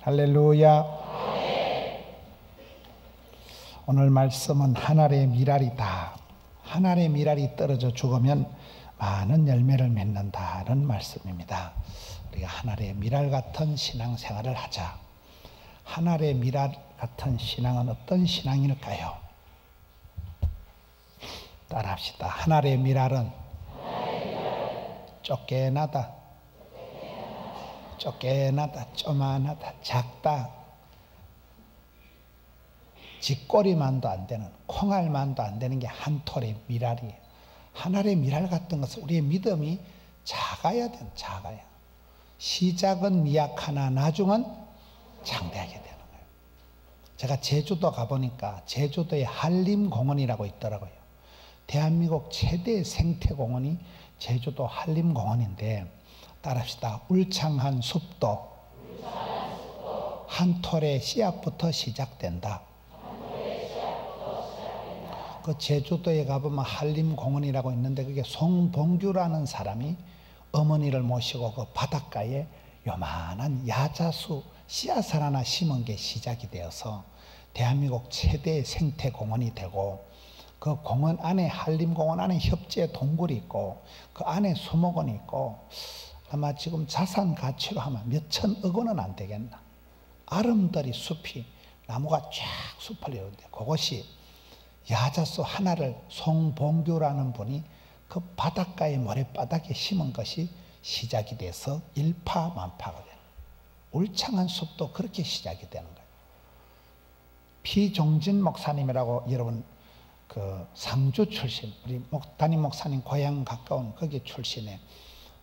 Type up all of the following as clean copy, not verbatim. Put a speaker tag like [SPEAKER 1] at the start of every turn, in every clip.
[SPEAKER 1] 할렐루야. 오늘 말씀은 한 알의 밀알이다. 한 알의 밀알이 떨어져 죽으면 많은 열매를 맺는다는 말씀입니다. 우리가 한 알의 밀알 같은 신앙생활을 하자. 한 알의 밀알 같은 신앙은 어떤 신앙일까요? 따라합시다. 한 알의 밀알은 쫓겨나다, 쪼만하다, 작다, 쥐꼬리만도 안 되는, 콩알만도 안 되는 게 한 톨의 밀알이에요. 한 알의 밀알 같은 것은 우리의 믿음이 작아야 돼요. 작아야. 시작은 미약하나 나중은 장대하게 되는 거예요. 제가 제주도 가보니까 제주도에 한림공원이라고 있더라고요. 대한민국 최대 생태공원이 제주도 한림공원인데, 따라합시다. 울창한 숲도 한 톨의 씨앗부터 시작된다. 그 제주도에 가보면 한림공원이라고 있는데, 그게 송봉규라는 사람이 어머니를 모시고 그 바닷가에 요만한 야자수 씨앗을 하나 심은 게 시작이 되어서 대한민국 최대 생태공원이 되고, 그 공원 안에, 한림공원 안에 협재 동굴이 있고 그 안에 수목원이 있고, 아마 지금 자산 가치로 하면 몇천억 원은 안 되겠나. 아름드리 숲이, 나무가 쫙 숲을 이루는데, 그것이 야자수 하나를 송봉규라는 분이 그 바닷가의 모래바닥에 심은 것이 시작이 돼서 일파만파가 되는 거예요. 울창한 숲도 그렇게 시작이 되는 거예요. 피종진 목사님이라고, 여러분 그 상주 출신, 우리 담임 목사님 고향 가까운 거기 출신의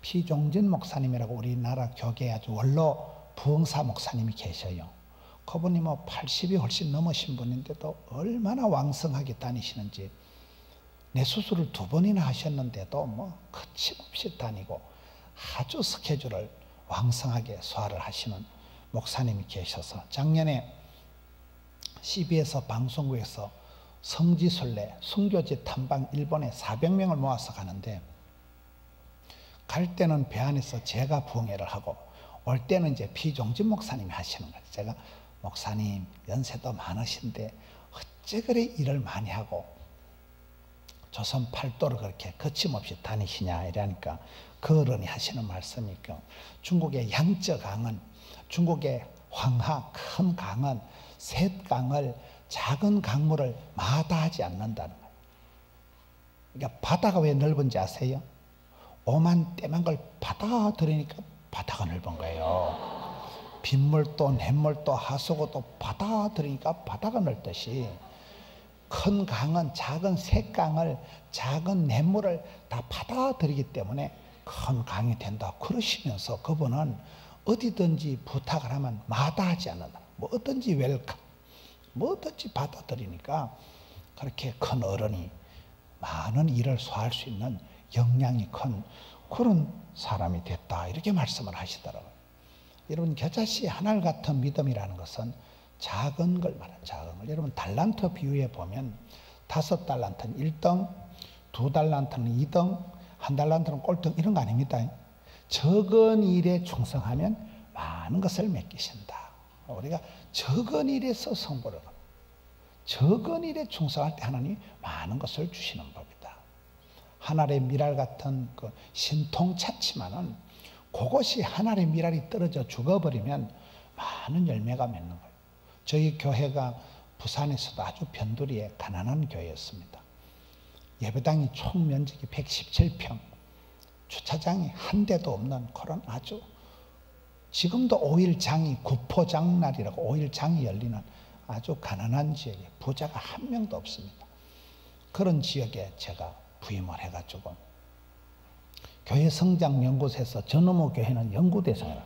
[SPEAKER 1] 피종진 목사님이라고 우리나라 교계에 아주 원로 부흥사 목사님이 계셔요. 그분이 80이 훨씬 넘으신 분인데도 얼마나 왕성하게 다니시는지, 뇌수술을 2번이나 하셨는데도 거침없이 다니고 아주 스케줄을 왕성하게 소화를 하시는 목사님이 계셔서, 작년에 CBS 방송국에서 성지순례, 순교지 탐방 일본에 400명을 모아서 가는데, 갈 때는 배 안에서 제가 부흥회를 하고 올 때는 이제 피종진 목사님이 하시는 거예요. 제가, 목사님 연세도 많으신데 어째 그래 일을 많이 하고 조선 팔도를 그렇게 거침없이 다니시냐 이러니까 그 어른이 하시는 말씀이 있고, 중국의 양쯔강은, 중국의 황하 큰 강은 셋강을, 작은 강물을 마다하지 않는다는 거예요. 그러니까 바다가 왜 넓은지 아세요? 오만 떼만 걸 받아들이니까 바다가 넓은 거예요. 빗물도 냇물도 하수구도 받아들이니까 바다가 넓듯이, 큰 강은 작은 셋강을, 작은 냇물을 다 받아들이기 때문에 큰 강이 된다 그러시면서, 그분은 어디든지 부탁을 하면 마다하지 않는다. 뭐든지 웰컴, 뭐든지 받아들이니까 그렇게 큰 어른이 많은 일을 소화할 수 있는 역량이 큰 그런 사람이 됐다, 이렇게 말씀을 하시더라고요. 여러분, 겨자씨 한 알 같은 믿음이라는 것은 작은 걸 말하는, 작은 걸. 여러분, 달란트 비유에 보면 5달란트는 1등, 2달란트는 2등, 1달란트는 꼴등, 이런 거 아닙니다. 적은 일에 충성하면 많은 것을 맡기신다. 우리가 적은 일에서 성보를 합니다. 적은 일에 충성할 때 하나님이 많은 것을 주시는 법이다. 한 알의 밀알 같은 그 신통찮지만은, 그것이 한 알의 밀알이 떨어져 죽어버리면 많은 열매가 맺는 거예요. 저희 교회가 부산에서도 아주 변두리에 가난한 교회였습니다. 예배당이 총 면적이 117평, 주차장이 한 대도 없는 그런, 아주 지금도 5일장이, 구포장날이라고 5일장이 열리는 아주 가난한 지역에 부자가 한 명도 없습니다. 그런 지역에 제가 부임을 해가지고 교회 성장 연구소에서 전어무 교회는 연구대상이라,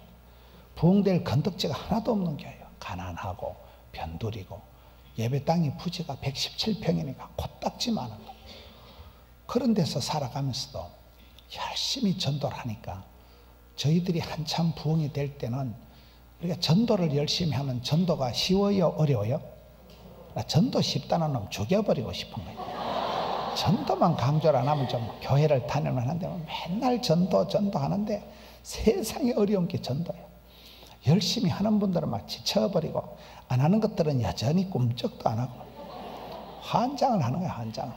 [SPEAKER 1] 부흥될 건덕지가 하나도 없는 교회예요. 가난하고 변두리고 예배당이 부지가 117평이니까 코딱지만한 거. 그런 데서 살아가면서도 열심히 전도를 하니까, 저희들이 한참 부흥이 될 때는 우리가 전도를 열심히 하면 전도가 쉬워요, 어려워요? 나 전도 쉽다는 놈 죽여버리고 싶은 거예요. 전도만 강조를 안 하면 좀 교회를 다니면 하는데, 맨날 전도하는데 세상에 어려운 게 전도예요. 열심히 하는 분들은 막 지쳐버리고 안 하는 것들은 여전히 꿈쩍도 안 하고 환장을 하는 거예요. 환장.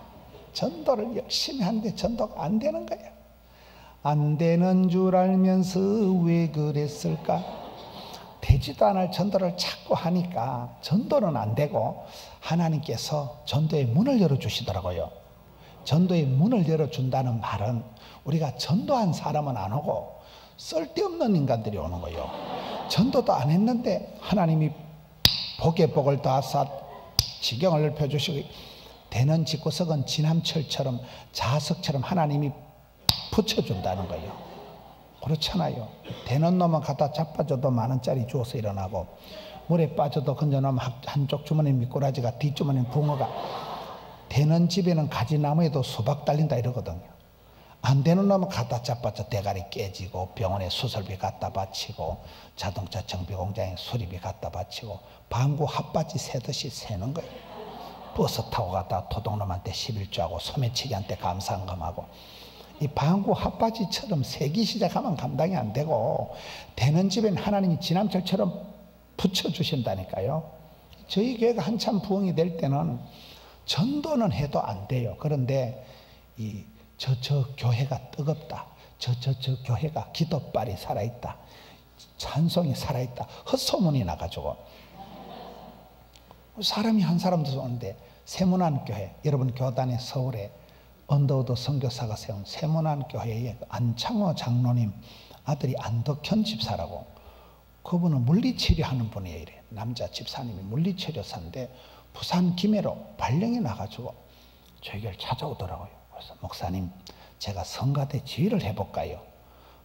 [SPEAKER 1] 전도를 열심히 하는데 전도가 안 되는 거예요. 안 되는 줄 알면서 왜 그랬을까? 되지도 않을 전도를 자꾸 하니까 전도는 안 되고 하나님께서 전도의 문을 열어주시더라고요. 전도의 문을 열어준다는 말은 우리가 전도한 사람은 안 오고 쓸데없는 인간들이 오는 거예요. 전도도 안 했는데 하나님이 복에 복을 더하사 지경을 넓혀주시고 되는 집구석은 지남철처럼 자석처럼 하나님이 붙여준다는 거예요. 그렇잖아요. 되는 놈은 갖다 자빠져도 10,000원짜리 주워서 일어나고 물에 빠져도 건져놓으면 한쪽 주머니는 미꾸라지가 뒷주머니는 붕어가 되는 집에는 가지나무에도 수박 달린다 이러거든요. 안 되는 놈은 갖다 자빠져 대가리 깨지고 병원에 수술비 갖다 바치고 자동차 정비공장에 수리비 갖다 바치고 방구 핫바지 새듯이 새는 거예요. 버스 타고 갔다 도둑놈한테 11조하고 소매치기한테 감상금하고 이 방구 핫바지처럼 새기 시작하면 감당이 안 되고 되는 집엔 하나님이 지남철처럼 붙여주신다니까요. 저희 교회가 한참 부흥이 될 때는 전도는 해도 안 돼요. 그런데 저 교회가 뜨겁다. 저 교회가 기도빨이 살아있다. 찬송이 살아있다. 헛소문이 나가지고 사람이 한 사람도 오는데 세문안교회, 여러분 교단의 서울에 언더우드 선교사가 세운 세문안교회의 안창호 장로님 아들이 안덕현 집사라고 그분은 물리치료하는 분이에요. 이래. 남자 집사님이 물리치료사인데 부산 김해로 발령이 나가지고 저희를 찾아오더라고요. 그래서 목사님 제가 성가대 지휘를 해볼까요?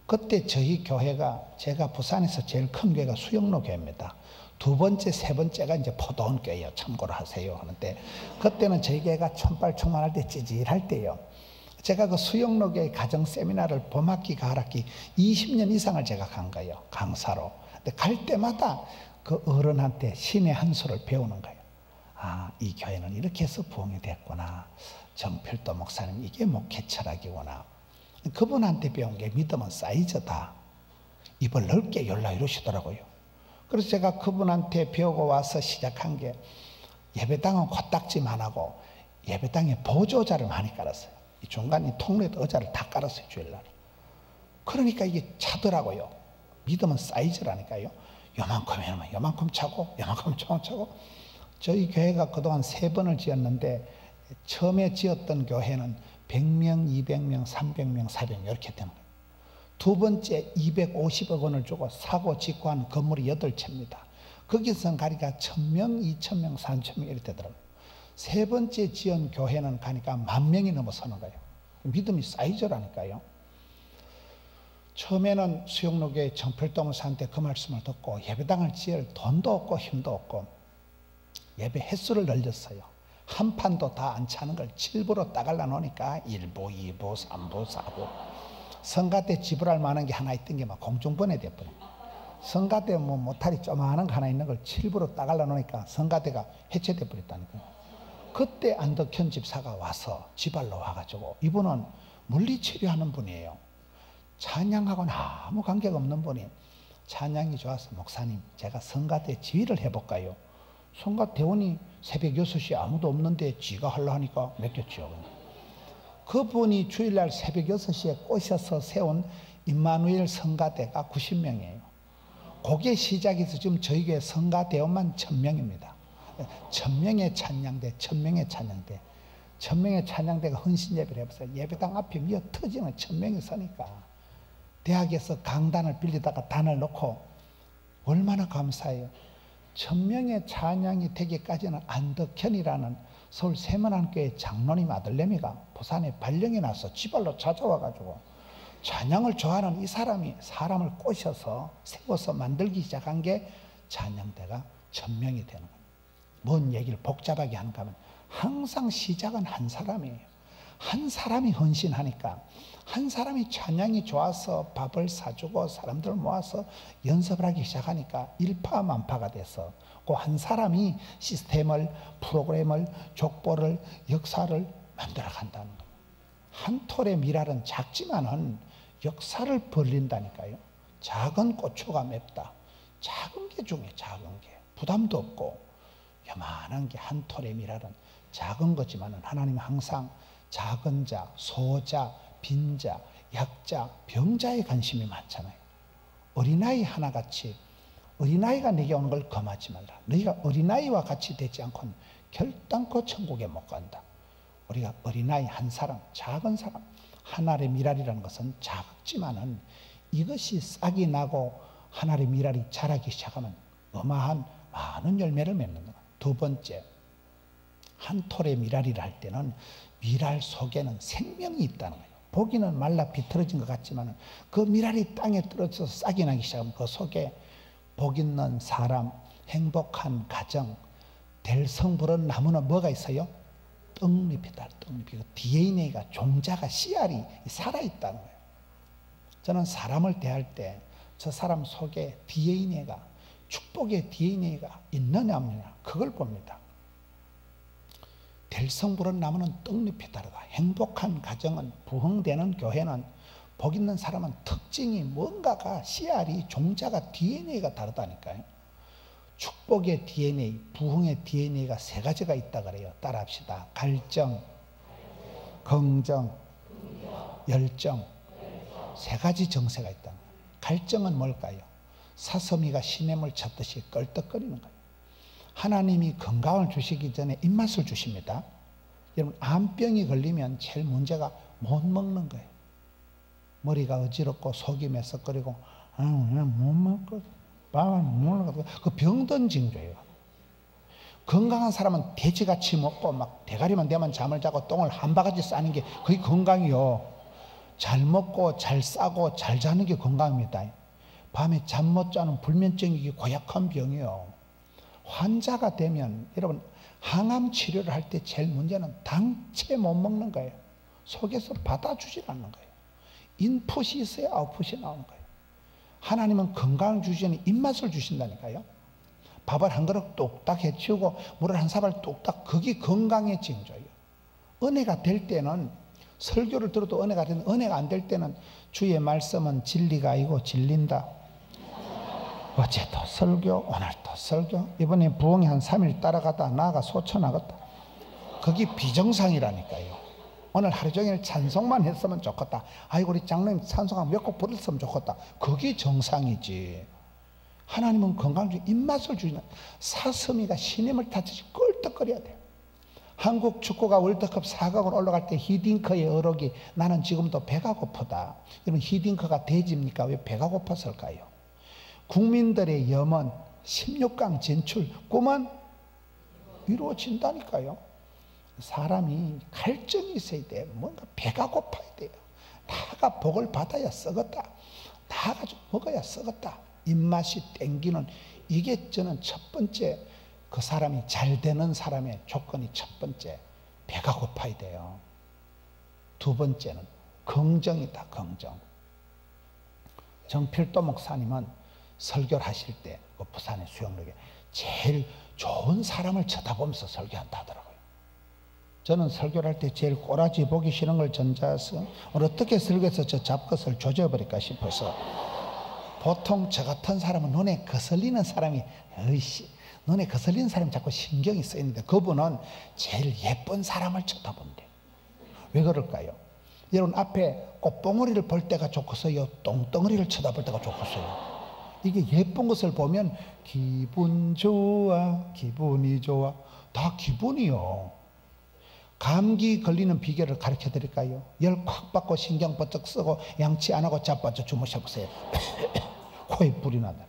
[SPEAKER 1] 그때 저희 교회가 제가 부산에서 제일 큰 교회가 수영로 교회입니다. 두 번째, 세 번째가 이제 포도원 교회예요. 참고로 하세요. 하는데 그때는 저희 교회가 촌발 충만할 때 찌질할 때요. 제가 그 수영로 교회 가정 세미나를 봄학기, 가을학기 20년 이상을 제가 간 거예요. 강사로. 근데 갈 때마다 그 어른한테 신의 한 수를 배우는 거예요. 아, 이 교회는 이렇게 해서 부흥이 됐구나. 정필도 목사님 이게 목회 철학이구나. 그분한테 배운 게 믿음은 사이즈다. 입을 넓게 열라 이러시더라고요. 그래서 제가 그분한테 배우고 와서 시작한 게 예배당은 코딱지만 하고 예배당에 보조자를 많이 깔았어요. 이 중간 이 통로에도 의자를 다 깔았어요. 주일날. 그러니까 이게 차더라고요. 믿음은 사이즈라니까요. 요만큼이면 요만큼 차고 요만큼 차고 저희 교회가 그동안 3번을 지었는데 처음에 지었던 교회는 100명, 200명, 300명, 400명 이렇게 되는 거예요. 두 번째 250억 원을 주고 사고 짓고 한 건물이 8채입니다. 거기서 가니까 1000명, 2000명, 3000명 이렇게 되더라고요. 세 번째 지은 교회는 가니까 10,000명이 넘어서는 거예요. 믿음이 사이즈라니까요. 처음에는 수영로교회 정필동 사한테 그 말씀을 듣고 예배당을 지을 돈도 없고 힘도 없고 예배 횟수를 늘렸어요. 한 판도 다 안 차는 걸 7부로 따갈라 놓으니까 1부, 2부, 3부, 4부 성가 때 지불할 만한 게 하나 있던 게 막 공중분해 돼버려요. 성가 때 뭐 모타리 조그마한 거 하나 있는 걸 7부로 따갈라 놓으니까 성가대가 해체돼 버렸다니까요. 그때 안덕현 집사가 와서 지발로 와가지고 이분은 물리치료하는 분이에요. 찬양하고는 아무 관계가 없는 분이 찬양이 좋아서 목사님 제가 성가대 지휘를 해볼까요? 성가대원이 새벽 6시에 아무도 없는데 지가 하려 하니까 맡겼지요. 그분이 주일날 새벽 6시에 꼬셔서 세운 임마누엘 성가대가 90명이에요. 그게 시작해서 지금 저희 교회 성가대원만 1000명입니다. 1000명의 찬양대, 1000명의 찬양대. 1000명의 찬양대가 헌신예배를 해보세요. 예배당 앞에 미어 터지면 1000명이 서니까. 대학에서 강단을 빌리다가 단을 놓고 얼마나 감사해요. 1000명의 찬양이 되기까지는 안덕현이라는 서울 세문안교회 장로님 아들내미가 부산에 발령이 나서 지발로 찾아와가지고 찬양을 좋아하는 이 사람이 사람을 꼬셔서 세워서 만들기 시작한 게 찬양대가 1000명이 되는 거예요. 뭔 얘기를 복잡하게 하는가 하면 항상 시작은 한 사람이에요. 한 사람이 헌신하니까 한 사람이 찬양이 좋아서 밥을 사주고 사람들을 모아서 연습을 하기 시작하니까 일파만파가 돼서 그 한 사람이 시스템을, 프로그램을, 족보를, 역사를 만들어 간다는 거예요. 한 톨의 미랄은 작지만은 역사를 벌린다니까요. 작은 고추가 맵다. 작은 게 중요해. 작은 게 부담도 없고 요만한 게 한 톨의 밀알은 작은 거지만 하나님은 항상 작은 자, 소자, 빈자, 약자, 병자에 관심이 많잖아요. 어린아이 하나같이 어린아이가 내게 오는 걸 금하지 말라. 너희가 어린아이와 같이 되지 않고는 결단코 천국에 못 간다. 우리가 어린아이 한 사람, 작은 사람, 한 알의 밀알이라는 것은 작지만은 이것이 싹이 나고 한 알의 밀알이 자라기 시작하면 어마한 많은 열매를 맺는다. 두 번째, 한 톨의 밀알이라 할 때는 밀알 속에는 생명이 있다는 거예요. 보기는 말라 비틀어진 것 같지만 그 밀알이 땅에 떨어져서 싹이 나기 시작하면 그 속에 복 있는 사람, 행복한 가정, 될 성부른 나무는 뭐가 있어요? 떡잎이다. 떡잎이. DNA가, 종자가, 씨알이 살아있다는 거예요. 저는 사람을 대할 때 저 사람 속에 DNA가, 축복의 DNA가 있느냐 없느냐 그걸 봅니다. 될 성부른 나무는 떡잎이 다르다. 행복한 가정은, 부흥되는 교회는, 복 있는 사람은 특징이 뭔가가, 씨알이, 종자가, DNA가 다르다니까요. 축복의 DNA, 부흥의 DNA가 세 가지가 있다 그래요. 따라합시다. 갈정, 긍정, 열정. 세 가지 정세가 있다. 갈정은 뭘까요? 사서미가 시냇물 찾듯이 껄떡거리는 거예요. 하나님이 건강을 주시기 전에 입맛을 주십니다. 여러분, 암병이 걸리면 제일 문제가 못 먹는 거예요. 머리가 어지럽고 속이 메석거리고 그냥 못 먹거든. 밥을 못 먹거든. 그 병든 징조예요. 건강한 사람은 돼지같이 먹고 막 대가리만 되면 잠을 자고 똥을 한 바가지 싸는 게 그게 건강이요. 잘 먹고 잘 싸고 잘 자는 게 건강입니다. 밤에 잠 못 자는 불면증이 고약한 병이요. 환자가 되면 여러분 항암 치료를 할 때 제일 문제는 당체 못 먹는 거예요. 속에서 받아주질 않는 거예요. 인풋이 있어야 아웃풋이 나오는 거예요. 하나님은 건강을 주시니 입맛을 주신다니까요. 밥을 한 그릇 뚝딱 해치우고 물을 한 사발 뚝딱, 그게 건강의 징조예요. 은혜가 될 때는 설교를 들어도 은혜가 되는데 은혜가 안 될 때는 주의 말씀은 진리가 아니고 질린다. 어제도 설교, 오늘도 설교, 이번에 부흥이 한 3일 따라가다 나아가 소천하겠다. 그게 비정상이라니까요. 오늘 하루 종일 찬송만 했으면 좋겠다. 아이고 우리 장로님 찬송한 몇 곡 부르셨으면 좋겠다. 그게 정상이지. 하나님은 건강 중 입맛을 주시는, 사서미가 시냇물 타듯이 껄떡거려야 돼요. 한국 축구가 월드컵 4강으로 올라갈 때 히딩크의 어록이 나는 지금도 배가 고프다. 여러분, 히딩크가 돼지입니까? 왜 배가 고팠을까요? 국민들의 염원 16강 진출 꿈은 이루어진다니까요. 사람이 갈증이 있어야 돼요. 뭔가 배가 고파야 돼요. 나가 복을 받아야 썩었다. 나가 좀 먹어야 썩었다. 입맛이 땡기는, 이게 저는 첫 번째, 그 사람이 잘 되는 사람의 조건이 첫 번째, 배가 고파야 돼요. 두 번째는 긍정이다. 긍정. 정필도 목사님은 설교를 하실 때 그 부산의 수영록에 제일 좋은 사람을 쳐다보면서 설교한다 하더라고요. 저는 설교를 할 때 제일 꼬라지 보기 싫은 걸 전자해서 오늘 어떻게 설교해서 저 잡것을 조져버릴까 싶어서, 보통 저 같은 사람은 눈에 거슬리는 사람이, 으이씨, 눈에 거슬리는 사람이 자꾸 신경이 쓰이는데 그분은 제일 예쁜 사람을 쳐다본대요. 왜 그럴까요? 여러분, 앞에 꽃봉오리를 볼 때가 좋겠어요? 똥덩어리를 쳐다볼 때가 좋겠어요? 이게 예쁜 것을 보면 기분 좋아, 기분이 좋아. 다 기분이요. 감기 걸리는 비결을 가르쳐 드릴까요? 열 콱 받고 신경 번쩍 쓰고 양치 안 하고 자빠져 주무셔 보세요. 코에 불이 난다.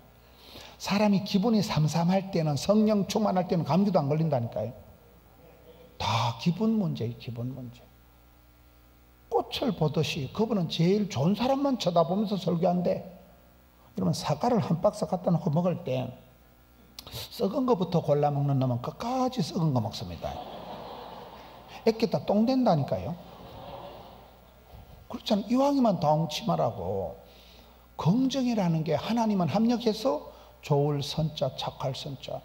[SPEAKER 1] 사람이 기분이 삼삼할 때는, 성령 충만할 때는 감기도 안 걸린다니까요. 다 기분 문제예요. 기분 문제. 꽃을 보듯이 그분은 제일 좋은 사람만 쳐다보면서 설교한대. 여러분, 사과를 한 박스 갖다 놓고 먹을 때 썩은 것부터 골라 먹는 놈은 끝까지 썩은 거 먹습니다. 애기다 똥 된다니까요. 그렇잖아요. 이왕이면 다 엉치 말라고. 긍정이라는 게 하나님은 합력해서 좋을 선자, 착할 선자.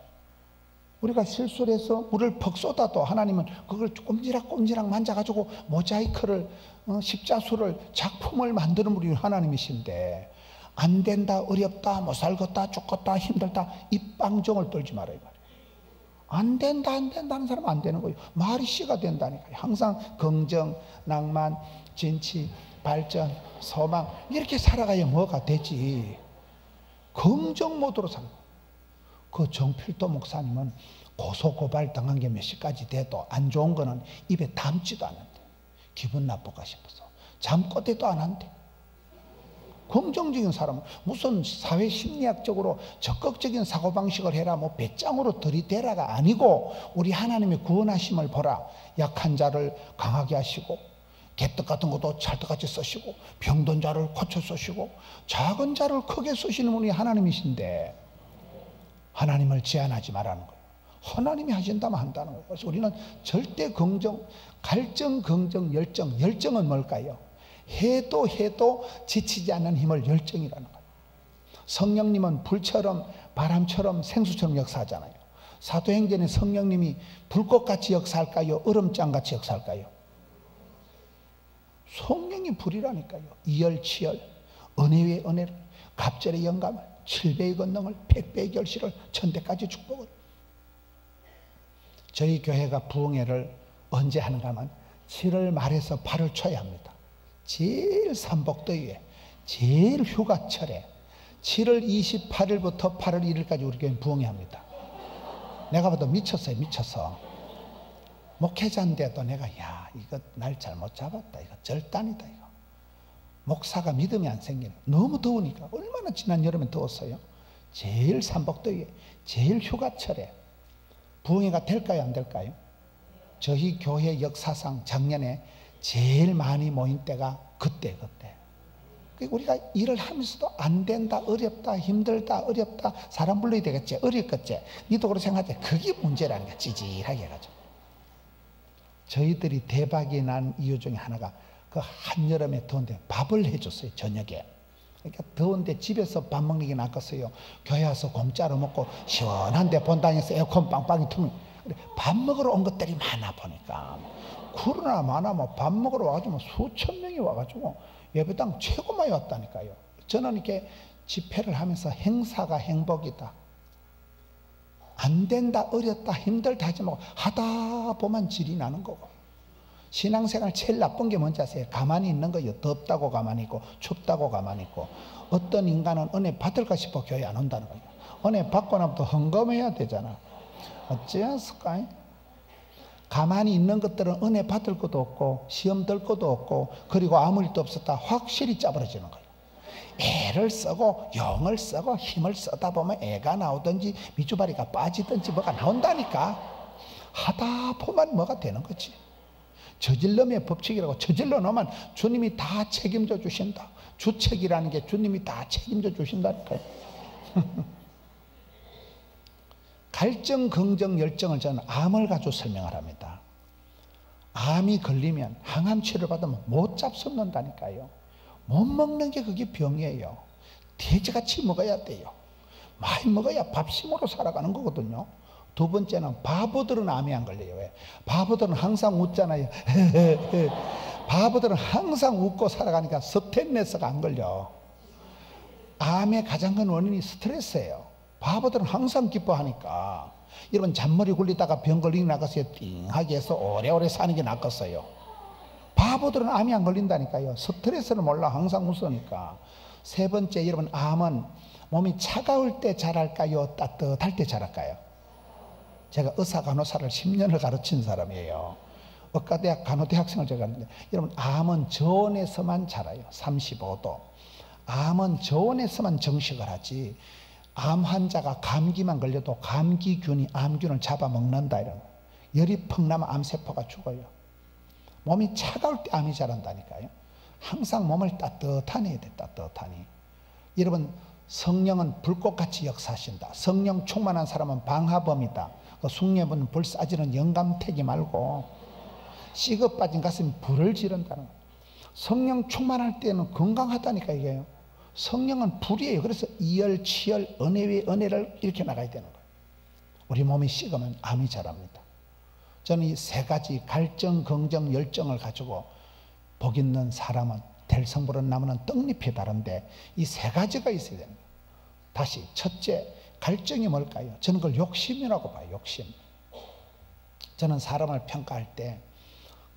[SPEAKER 1] 우리가 실수를 해서 물을 퍽 쏟아도 하나님은 그걸 꼼지락꼼지락 만져가지고 모자이크를, 십자수를, 작품을 만드는 분이 하나님이신데, 안 된다, 어렵다, 못 살겠다, 죽겠다, 힘들다, 입방정을 떨지 말아요. 안 된다, 안 된다 하는 사람은 안 되는 거예요. 말이 씨가 된다니까요. 항상 긍정, 낭만, 진취, 발전, 소망 이렇게 살아가야 뭐가 되지. 긍정 모드로 살고. 그 정필도 목사님은 고소고발 당한 게 몇십 가지 돼도 안 좋은 거는 입에 담지도 않는데 기분 나쁠까 싶어서 잠꼬대도 안 한대. 긍정적인 사람은 무슨 사회 심리학적으로 적극적인 사고방식을 해라 뭐 배짱으로 들이대라가 아니고 우리 하나님의 구원하심을 보라. 약한 자를 강하게 하시고 개떡 같은 것도 찰떡같이 쓰시고 병든 자를 고쳐 쓰시고 작은 자를 크게 쓰시는 분이 하나님이신데 하나님을 제한하지 말라는 거예요. 하나님이 하신다면 한다는 거예요. 그래서 우리는 절대 긍정, 갈정, 긍정, 열정. 열정은 뭘까요? 해도 지치지 않는 힘을 열정이라는 거예요. 성령님은 불처럼 바람처럼 생수처럼 역사하잖아요. 사도행전에 성령님이 불꽃같이 역사할까요? 얼음장같이 역사할까요? 성령이 불이라니까요. 이열치열, 은혜 위에 은혜를, 갑절의 영감을, 7배의 권능을, 100배의 결실을, 1000대까지 축복을. 저희 교회가 부흥회를 언제 하는가 하면 7월 말에서 8월 초에 합니다. 제일 삼복더위에 제일 휴가철에 7월 28일부터 8월 1일까지 우리 교회는 부흥회 합니다. 내가 봐도 미쳤어요. 미쳐서 목회자인데도 내가 야 이거 날 잘못 잡았다. 이거 절단이다. 이거 목사가 믿음이 안 생기네. 너무 더우니까. 얼마나 지난 여름에 더웠어요. 제일 삼복더위에 제일 휴가철에 부흥회가 될까요 안 될까요? 저희 교회 역사상 작년에 제일 많이 모인 때가 그때. 우리가 일을 하면서도 안 된다, 어렵다, 힘들다, 어렵다, 사람 불러야 되겠지, 어렵겠지. 니도 그렇게 생각하지. 그게 문제라는 거야. 찌질하게 해가지고. 저희들이 대박이 난 이유 중에 하나가 그 한여름에 더운데 밥을 해줬어요. 저녁에. 그러니까 더운데 집에서 밥 먹는 게 낫겠어요. 교회 와서 공짜로 먹고 시원한데 본당에서 에어컨 빵빵히 틀면 밥 먹으러 온 것들이 많아 보니까. 그러나 많아 뭐 밥 먹으러 와가지고 수천 명이 와가지고 예배당 최고 많이 왔다니까요. 저는 이렇게 집회를 하면서 행사가 행복이다. 안 된다, 어렵다, 힘들다 하지 말고 하다 보면 질이 나는 거고. 신앙생활 제일 나쁜 게 뭔지 아세요? 가만히 있는 거예요. 덥다고 가만히 있고 춥다고 가만히 있고. 어떤 인간은 은혜 받을까 싶어 교회 안 온다는 거예요. 은혜 받고 나면 또 헌금해야 되잖아. 어찌했을까요? 가만히 있는 것들은 은혜 받을 것도 없고 시험 들 것도 없고 그리고 아무 일도 없었다 확실히 짜버려지는 거예요. 애를 쓰고 영을 쓰고 힘을 쓰다 보면 애가 나오든지 미주바리가 빠지든지 뭐가 나온다니까. 하다 보면 뭐가 되는 거지. 저질러의 법칙이라고. 저질러 놓으면 주님이 다 책임져 주신다. 주책이라는 게 주님이 다 책임져 주신다니까요. 갈정, 긍정, 열정을 저는 암을 가지고 설명을 합니다. 암이 걸리면 항암 치료를 받으면 못 잡숫는다니까요. 못 먹는 게 그게 병이에요. 돼지같이 먹어야 돼요. 많이 먹어야 밥심으로 살아가는 거거든요. 두 번째는 바보들은 암이 안 걸려요. 왜? 바보들은 항상 웃잖아요. 바보들은 항상 웃고 살아가니까 스트레스가 안 걸려. 암의 가장 큰 원인이 스트레스예요. 바보들은 항상 기뻐하니까. 여러분 잔머리 굴리다가 병 걸리기 나갔어요. 띵하게 해서 오래오래 사는 게 낫겠어요. 바보들은 암이 안 걸린다니까요. 스트레스를 몰라. 항상 웃으니까. 세 번째, 여러분 암은 몸이 차가울 때 자랄까요? 따뜻할 때 자랄까요? 제가 의사 간호사를 10년을 가르친 사람이에요. 의과대학 간호대학생을 제가 가르쳤는데 여러분 암은 저온에서만 자라요. 35도. 암은 저온에서만 정식을 하지. 암 환자가 감기만 걸려도 감기균이 암균을 잡아먹는다. 이런 열이 펑 나면 암세포가 죽어요. 몸이 차가울 때 암이 자란다니까요. 항상 몸을 따뜻하니 해야 돼. 따뜻하니. 여러분 성령은 불꽃같이 역사하신다. 성령 충만한 사람은 방화범이다. 그 숭례분 불 싸지는 영감태기 말고 식어 빠진 가슴이 불을 지른다는 거예요. 성령 충만할 때는 건강하다니까 이게요. 성령은 불이에요. 그래서 이열치열 은혜 위에 은혜를 이렇게 나가야 되는 거예요. 우리 몸이 식으면 암이 자랍니다. 저는 이 세 가지 갈정, 긍정, 열정을 가지고 복 있는 사람은 될 델성부른 나무는 떡잎이 다른데 이 세 가지가 있어야 됩니다. 다시 첫째, 갈증이 뭘까요? 저는 그걸 욕심이라고 봐요. 욕심. 저는 사람을 평가할 때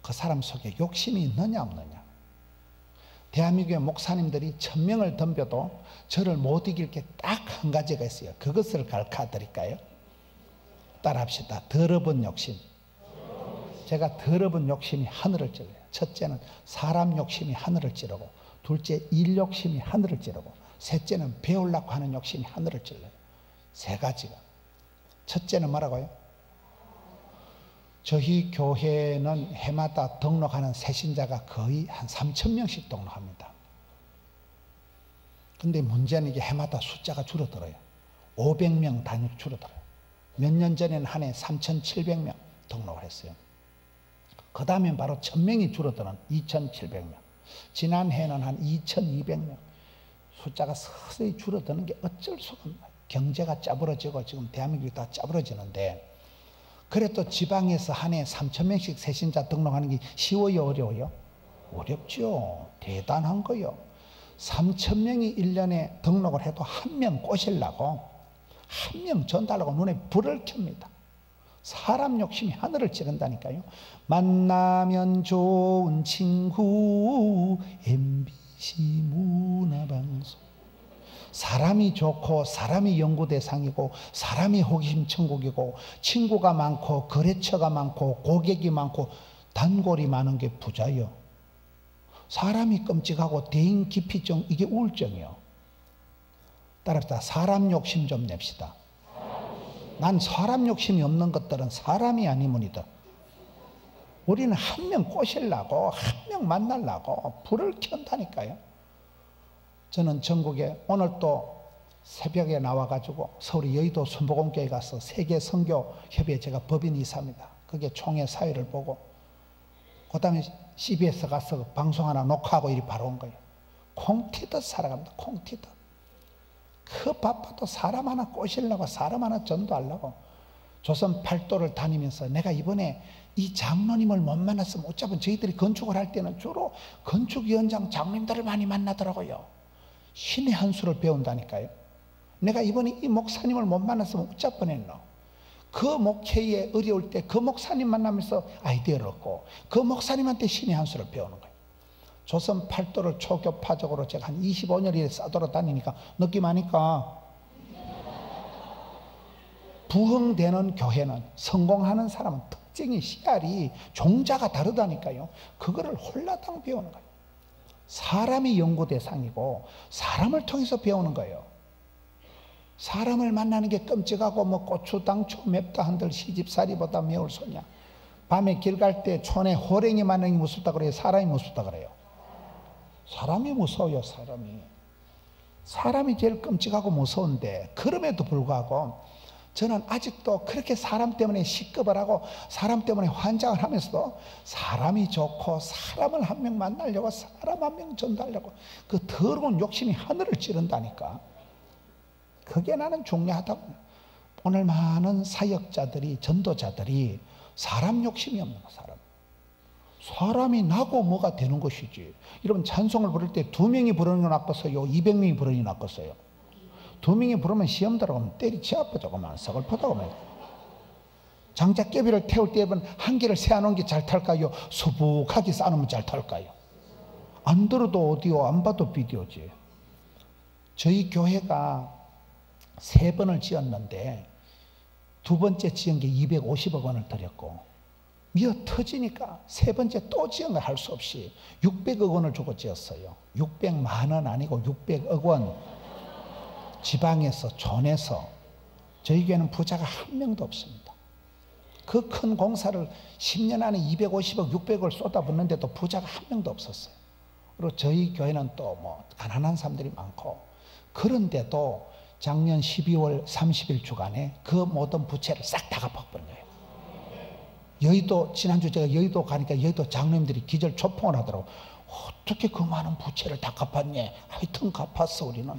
[SPEAKER 1] 그 사람 속에 욕심이 있느냐 없느냐. 대한민국의 목사님들이 1000명을 덤벼도 저를 못 이길 게 딱 한 가지가 있어요. 그것을 가르쳐 드릴까요? 따라합시다. 더러운 욕심. 제가 더러운 욕심이 하늘을 찌르요. 첫째는 사람 욕심이 하늘을 찌르고, 둘째 일 욕심이 하늘을 찌르고, 셋째는 배우려고 하는 욕심이 하늘을 찔러요. 세 가지가. 첫째는 뭐라고요? 저희 교회는 해마다 등록하는 새신자가 거의 한 3000명씩 등록합니다. 근데 문제는 이게 해마다 숫자가 줄어들어요. 500명 단위로 줄어들어요. 몇 년 전에는 한 해 3700명 등록을 했어요. 그 다음엔 바로 1000명이 줄어드는 2700명. 지난해에는 한 2200명. 숫자가 서서히 줄어드는 게 어쩔 수가 없나요? 경제가 짜부러지고 지금 대한민국이 다 짜부러지는데, 그래도 지방에서 한 해 3000명씩 새신자 등록하는 게 쉬워요, 어려워요? 어렵죠. 대단한 거요. 3000명이 1년에 등록을 해도 한 명 꼬시려고, 한 명 전달하고 눈에 불을 켭니다. 사람 욕심이 하늘을 찌른다니까요. 만나면 좋은 친구 MBC 문화방송. 사람이 좋고 사람이 연구대상이고 사람이 호기심 천국이고 친구가 많고 거래처가 많고 고객이 많고 단골이 많은 게 부자요. 사람이 끔찍하고 대인기피증, 이게 우울증이요. 따라서 사람 욕심 좀 냅시다. 난 사람 욕심이 없는 것들은 사람이 아니문이다. 우리는 한 명 꼬시려고, 한 명 만나려고 불을 켠다니까요. 저는 전국에 오늘 또 새벽에 나와가지고 서울 여의도 순복음교회 가서 세계선교협의회 제가 법인이사입니다. 그게 총회 사회를 보고, 그 다음에 CBS 가서 방송 하나 녹화하고 이리 바로 온 거예요. 콩 튀듯 살아갑니다. 콩 튀듯. 그 바빠도 사람 하나 꼬시려고, 사람 하나 전도하려고. 조선 팔도를 다니면서 내가 이번에 이 장로님을 못 만났으면 어차피 저희들이 건축을 할 때는 주로 건축위원장 장로님들을 많이 만나더라고요. 신의 한 수를 배운다니까요. 내가 이번에 이 목사님을 못 만났으면 어쩔 뻔했노. 그 목회에 어려울 때 그 목사님 만나면서 아이디어를 얻고 그 목사님한테 신의 한 수를 배우는 거예요. 조선 팔도를 초교파적으로 제가 한 25년을 싸돌아 다니니까 느낌 아니까, 부흥되는 교회는, 성공하는 사람은 특징이, 씨알이, 종자가 다르다니까요. 그거를 홀라당 배우는 거예요. 사람이 연구 대상이고 사람을 통해서 배우는 거예요. 사람을 만나는 게 끔찍하고 뭐 고추 당초 맵다 한들 시집살이보다 매울 소냐. 밤에 길 갈 때 촌에 호랭이 만나는 게 무섭다 그래요? 사람이 무섭다 그래요? 사람이 무서워요. 사람이 제일 끔찍하고 무서운데, 그럼에도 불구하고 저는 아직도 그렇게 사람 때문에 시급을 하고 사람 때문에 환장을 하면서도 사람이 좋고 사람을 한 명 만나려고, 사람 한 명 전달하려고 그 더러운 욕심이 하늘을 찌른다니까. 그게 나는 중요하다고. 오늘 많은 사역자들이, 전도자들이 사람 욕심이 없는 거. 사람이 나고 뭐가 되는 것이지. 여러분 찬송을 부를 때 2명이 부르는 건 낫겠어요? 200명이 부르는 게 낫겠어요? 2명이 부르면 시험 들어가면 때리치 아프다고만, 서글프다고만. 장작개비를 태울 때 한 개를 세워놓은 게 잘 탈까요? 수북하게 쌓아놓으면 잘 탈까요? 안 들어도 오디오, 안 봐도 비디오지. 저희 교회가 3번을 지었는데 2번째 지은 게 250억 원을 들였고, 미어 터지니까 3번째 또 지은 거 할 수 없이 600억 원을 주고 지었어요. 600만 원 아니고 600억 원. 지방에서, 촌에서. 저희 교회는 부자가 한 명도 없습니다. 그 큰 공사를 10년 안에 250억, 600억을 쏟아붓는데도 부자가 한 명도 없었어요. 그리고 저희 교회는 또 뭐 가난한 사람들이 많고, 그런데도 작년 12월 30일 주간에 그 모든 부채를 싹 다 갚아버린 거예요. 여의도, 지난주 제가 여의도 가니까 여의도 장로님들이 기절 초풍을 하더라고. 어떻게 그 많은 부채를 다 갚았냐? 하여튼 갚았어. 우리는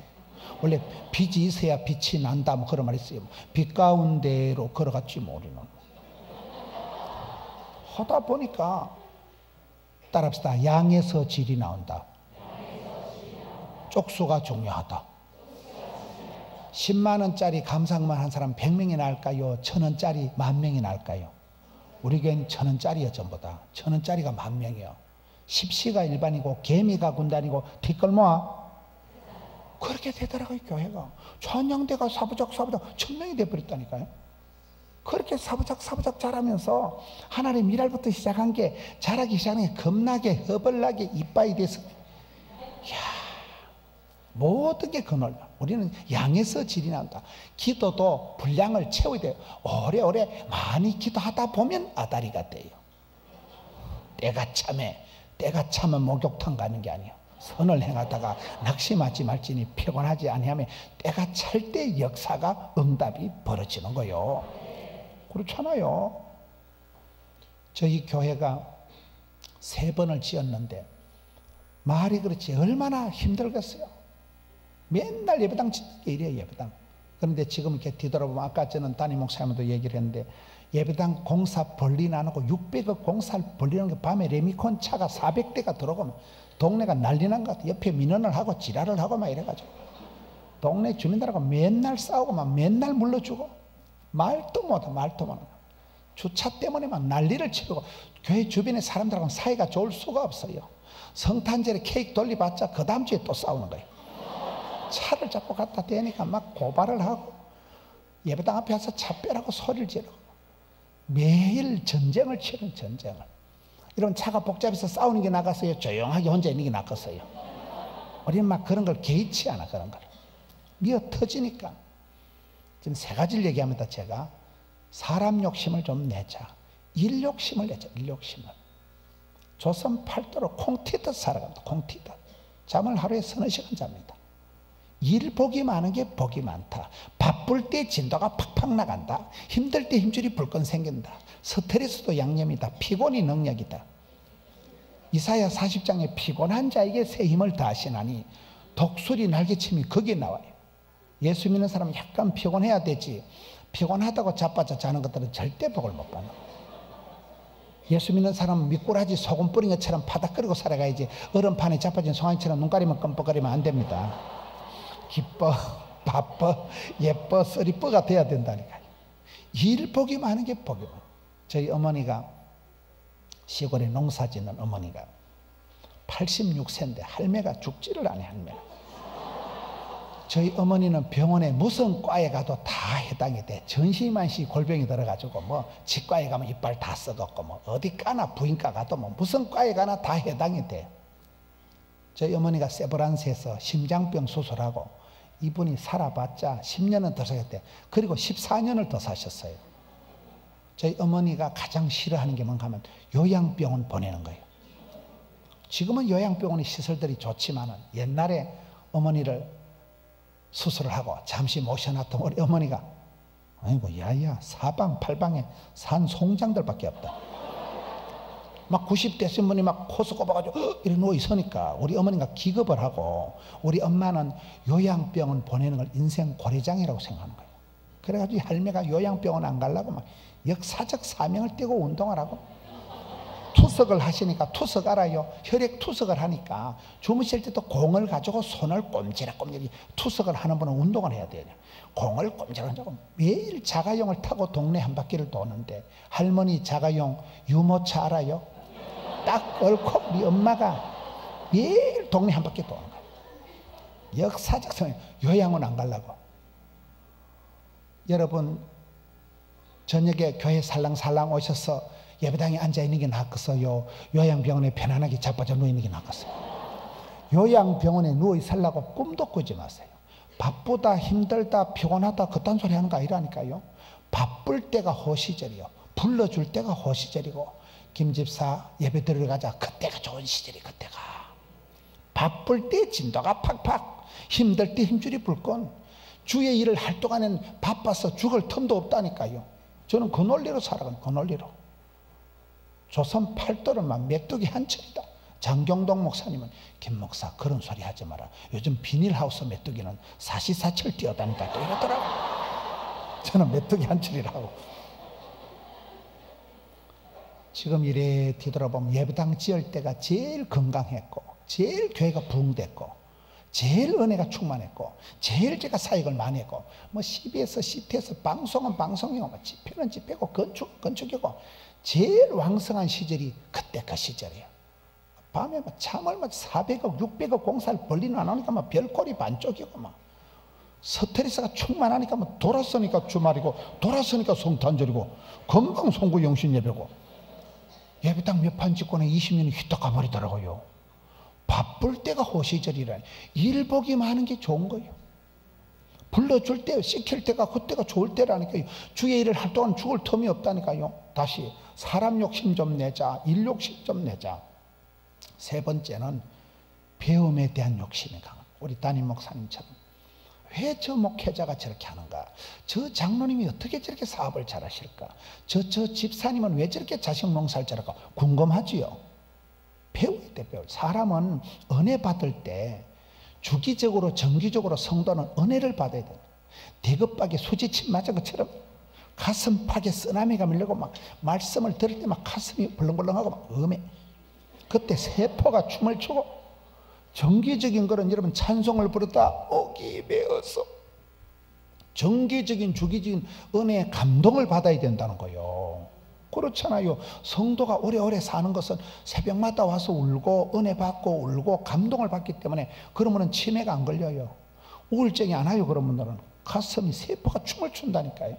[SPEAKER 1] 원래 빚이 있어야 빛이 난다, 뭐 그런 말이 있어요. 빛 가운데로 걸어갔지 뭐. 우리는 하다 보니까, 따라합시다. 양에서 질이 나온다. 쪽수가 중요하다. 10만 원짜리 감상만 한 사람 100명이 나을까요? 1000원짜리 10,000명이 나을까요? 우리 교회는 1000원짜리요. 전부 다 1000원짜리가 10,000명이요. 십시가 일반이고 개미가 군단이고 뒷걸모아 그렇게 되더라고요. 교회가 전영대가 사부작 1000명이 돼버렸다니까요. 그렇게 사부작 자라면서 하나님 일할부터 시작한 게 자라기 시작한 게 겁나게 허벌나게 이빠이 돼서 모든 게 그늘. 우리는 양에서 질이 난다. 기도도 분량을 채워야 돼요. 오래오래 많이 기도하다 보면 아다리가 돼요. 때가 차면 목욕탕 가는 게 아니에요. 선을 행하다가 낙심하지 말지니 피곤하지 아니하면 때가 찰 때 역사가 응답이 벌어지는 거요. 그렇잖아요. 저희 교회가 3번을 지었는데 말이 그렇지 얼마나 힘들겠어요. 맨날 예배당 짓는 게 이래요. 예배당. 그런데 지금 이렇게 뒤돌아보면 아까 저는 담임 목사님도 얘기를 했는데 예배당 공사 벌리는 안 하고 600억 공사를 벌리는 게 밤에 레미콘 차가 400대가 들어오면 동네가 난리 난 것 같아. 옆에 민원을 하고 지랄을 하고 막 이래가지고 동네 주민들하고 맨날 싸우고 막 맨날 물러주고 말도 못해. 주차 때문에 막 난리를 치르고 교회 주변의 사람들하고 사이가 좋을 수가 없어요. 성탄절에 케이크 돌려봤자 그 다음 주에 또 싸우는 거예요. 차를 잡고 갖다 대니까 막 고발을 하고 예배당 앞에 와서 차 빼라고 소리를 지르고 매일 전쟁을 치는 전쟁을. 이런 차가 복잡해서 싸우는 게 나갔어요? 조용하게 혼자 있는 게 나갔어요? 우리는 막 그런 걸 개의치 않아. 그런 걸 미어 터지니까. 지금 3가지를 얘기합니다. 제가 사람 욕심을 좀 내자. 일 욕심을 내자. 일 욕심을. 조선 팔도로 콩튀듯 살아갑니다. 콩튀듯. 잠을 하루에 3-4시간 잡니다. 일 복이 많은 게 복이 많다. 바쁠 때 진도가 팍팍 나간다. 힘들 때 힘줄이 불끈 생긴다. 스트레스도 양념이다. 피곤이 능력이다. 이사야 40장에 피곤한 자에게 새 힘을 다하시나니 독수리 날개침이 거기에 나와요. 예수 믿는 사람은 약간 피곤해야 되지 피곤하다고 자빠져 자는 것들은 절대 복을 못 받는 거예요. 예수 믿는 사람은 미꾸라지 소금 뿌린 것처럼 바닥거리고 살아가야지 얼음판에 자빠진 송아지처럼 눈 가리면 끔뻑거리면 안 됩니다. 기뻐, 바빠, 예뻐, 쓰리뻐가 돼야 된다니까요. 일 복이 많은 게 복이 많아요. 저희 어머니가 시골에 농사 짓는 어머니가 86세인데 할매가 죽지를 않아요. 할매가. 저희 어머니는 병원에 무슨 과에 가도 다 해당이 돼. 전시만시 골병이 들어가지고 뭐 치과에 가면 이빨 다 썩었고 뭐 어디 가나 부인과 가도 뭐 무슨 과에 가나 다 해당이 돼. 저희 어머니가 세브란스에서 심장병 수술하고 이분이 살아봤자 10년은 더 사셨대. 그리고 14년을 더 사셨어요. 저희 어머니가 가장 싫어하는 게 뭔가 하면 요양병원 보내는 거예요. 지금은 요양병원의 시설들이 좋지만은 옛날에 어머니를 수술을 하고 잠시 모셔놨던 우리 어머니가 아이고 야야 사방 팔방에 산 송장들밖에 없다. 막 90대 신분이 막 코스 꼽아가지고 이렇게 누워 있으니까 우리 어머니가 기겁을 하고 우리 엄마는 요양병원 보내는 걸 인생 고래장이라고 생각하는 거예요. 그래가지고 할매가 요양병원 안 가려고 막 역사적 사명을 띠고 운동을 하고 투석을 하시니까 투석 알아요? 혈액 투석을 하니까 주무실 때도 공을 가지고 손을 꼼지락꼼지락 투석을 하는 분은 운동을 해야 돼요. 공을 꼼지락꼼지락 매일 자가용을 타고 동네 한 바퀴를 도는데 할머니 자가용 유모차 알아요? 딱 옳고 우리 엄마가 매일 동네 한 바퀴 도는 거예요. 역사적 성향. 요양원 안 가려고. 여러분 저녁에 교회 살랑살랑 오셔서 예배당에 앉아있는 게 낫겠어요? 요양병원에 편안하게 자빠져 누워있는 게 낫겠어요? 요양병원에 누워있으려고 꿈도 꾸지 마세요. 바쁘다 힘들다 피곤하다 그딴 소리 하는 거 아니라니까요. 바쁠 때가 호시절이요. 불러줄 때가 호시절이고 김집사 예배 들어가자 그때가 좋은 시절이 그때가. 바쁠 때 진도가 팍팍 힘들 때 힘줄이 불끈 주의 일을 할 동안엔 바빠서 죽을 틈도 없다니까요. 저는 그 논리로 살아가는 그 논리로. 조선 팔도는 막 메뚜기 한철이다. 장경동 목사님은 김 목사 그런 소리 하지 마라. 요즘 비닐하우스 메뚜기는 사시사철 뛰어다니까 또 이러더라고. 저는 메뚜기 한철이라고. 지금 이래 뒤돌아보면 예배당 지을 때가 제일 건강했고 제일 교회가 부흥됐고 제일 은혜가 충만했고 제일 제가 사역을 많이 했고 뭐 CBS, CTS 방송은 방송이고 뭐 집회는 집회고 건축은 건축이고 제일 왕성한 시절이 그때 그 시절이에요. 밤에 뭐 잠을 뭐 400억 600억 공사를 벌리는 안 하니까 뭐 별꼴이 반쪽이고 뭐 스트레스가 충만하니까 뭐 돌아서니까 주말이고 돌아서니까 성탄절이고 금방 송구 영신 예배고 예배당 몇 판 짓고는 20년이 휘떡 가버리더라고요. 바쁠 때가 호시절이라니. 일복이 많은 게 좋은 거예요. 불러줄 때 시킬 때가 그때가 좋을 때라니까요. 주의 일을 할 동안 죽을 틈이 없다니까요. 다시 사람 욕심 좀 내자, 일 욕심 좀 내자. 세 번째는 배움에 대한 욕심이 강한, 우리 담임 목사님처럼 왜 저 목회자가 저렇게 하는가, 저 장로님이 어떻게 저렇게 사업을 잘하실까, 저 집사님은 왜 저렇게 자식 농사를 잘할까 궁금하지요. 배워야 돼. 배워. 사람은 은혜 받을 때 주기적으로 정기적으로 성도는 은혜를 받아야 돼. 대급박에 수지침 맞은 것처럼 가슴팍에 쓰나미가 밀리고 막 말씀을 들을 때 막 가슴이 벌렁벌렁하고 막 음해. 그때 세포가 춤을 추고, 정기적인 거는 여러분 찬송을 부르다 목이 메어서 정기적인 주기적인 은혜의 감동을 받아야 된다는 거예요. 그렇잖아요. 성도가 오래오래 사는 것은 새벽마다 와서 울고 은혜 받고 울고 감동을 받기 때문에 그러면은 치매가 안 걸려요. 우울증이 안 와요. 그런 분들은 가슴이 세포가 춤을 춘다니까요.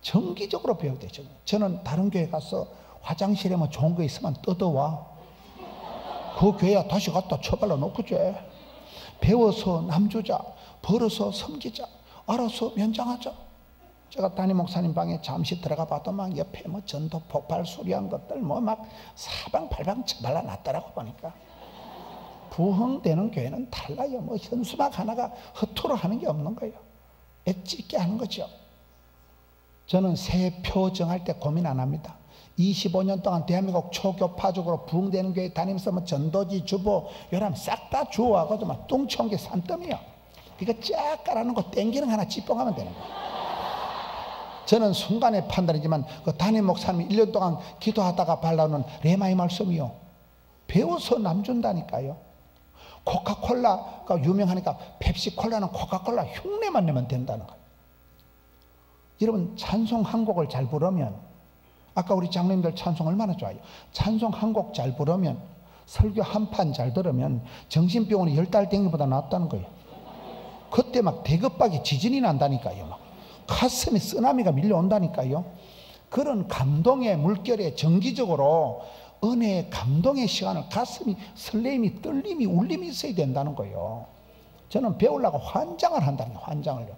[SPEAKER 1] 정기적으로 배워야 되죠. 저는 다른 교회 가서 화장실에 뭐 좋은 거 있으면 뜯어와. 그 교회야 다시 갖다 처발라 놓고 줘. 배워서 남주자, 벌어서 섬기자, 알아서 면장하자. 제가 담임 목사님 방에 잠시 들어가 봐도 막 옆에 뭐 전도 폭발 수리한 것들 뭐 막 사방팔방 처발라 놨더라고. 보니까 부흥되는 교회는 달라요. 뭐 현수막 하나가 허투루 하는 게 없는 거예요. 애찍게 하는 거죠. 저는 새 표 정할 때 고민 안 합니다. 25년 동안 대한민국 초교파적으로 부흥되는 교회 다니면서 뭐 전도지 주보 요람 싹 다 주워와가지고 막 뚱쳐온 게 산더미야. 이거 쫙 깔아놓은 거 땡기는 거 하나 찌뽕하면 되는 거야. 저는 순간의 판단이지만 그 담임 목사님이 1년 동안 기도하다가 발라놓은 레마의 말씀이요, 배워서 남준다니까요. 코카콜라가 유명하니까 펩시콜라는 코카콜라 흉내만 내면 된다는 거예요. 여러분 찬송 한 곡을 잘 부르면, 아까 우리 장로님들 찬송 얼마나 좋아요. 찬송 한 곡 잘 부르면, 설교 한 판 잘 들으면 정신병원이 10달 댕기보다 낫다는 거예요. 그때 막 대급박이 지진이 난다니까요. 막 가슴에 쓰나미가 밀려온다니까요. 그런 감동의 물결에 정기적으로 은혜의 감동의 시간을 가슴이 설레임이 떨림이 울림이 있어야 된다는 거예요. 저는 배우려고 환장을 한다는 거예요. 환장을요.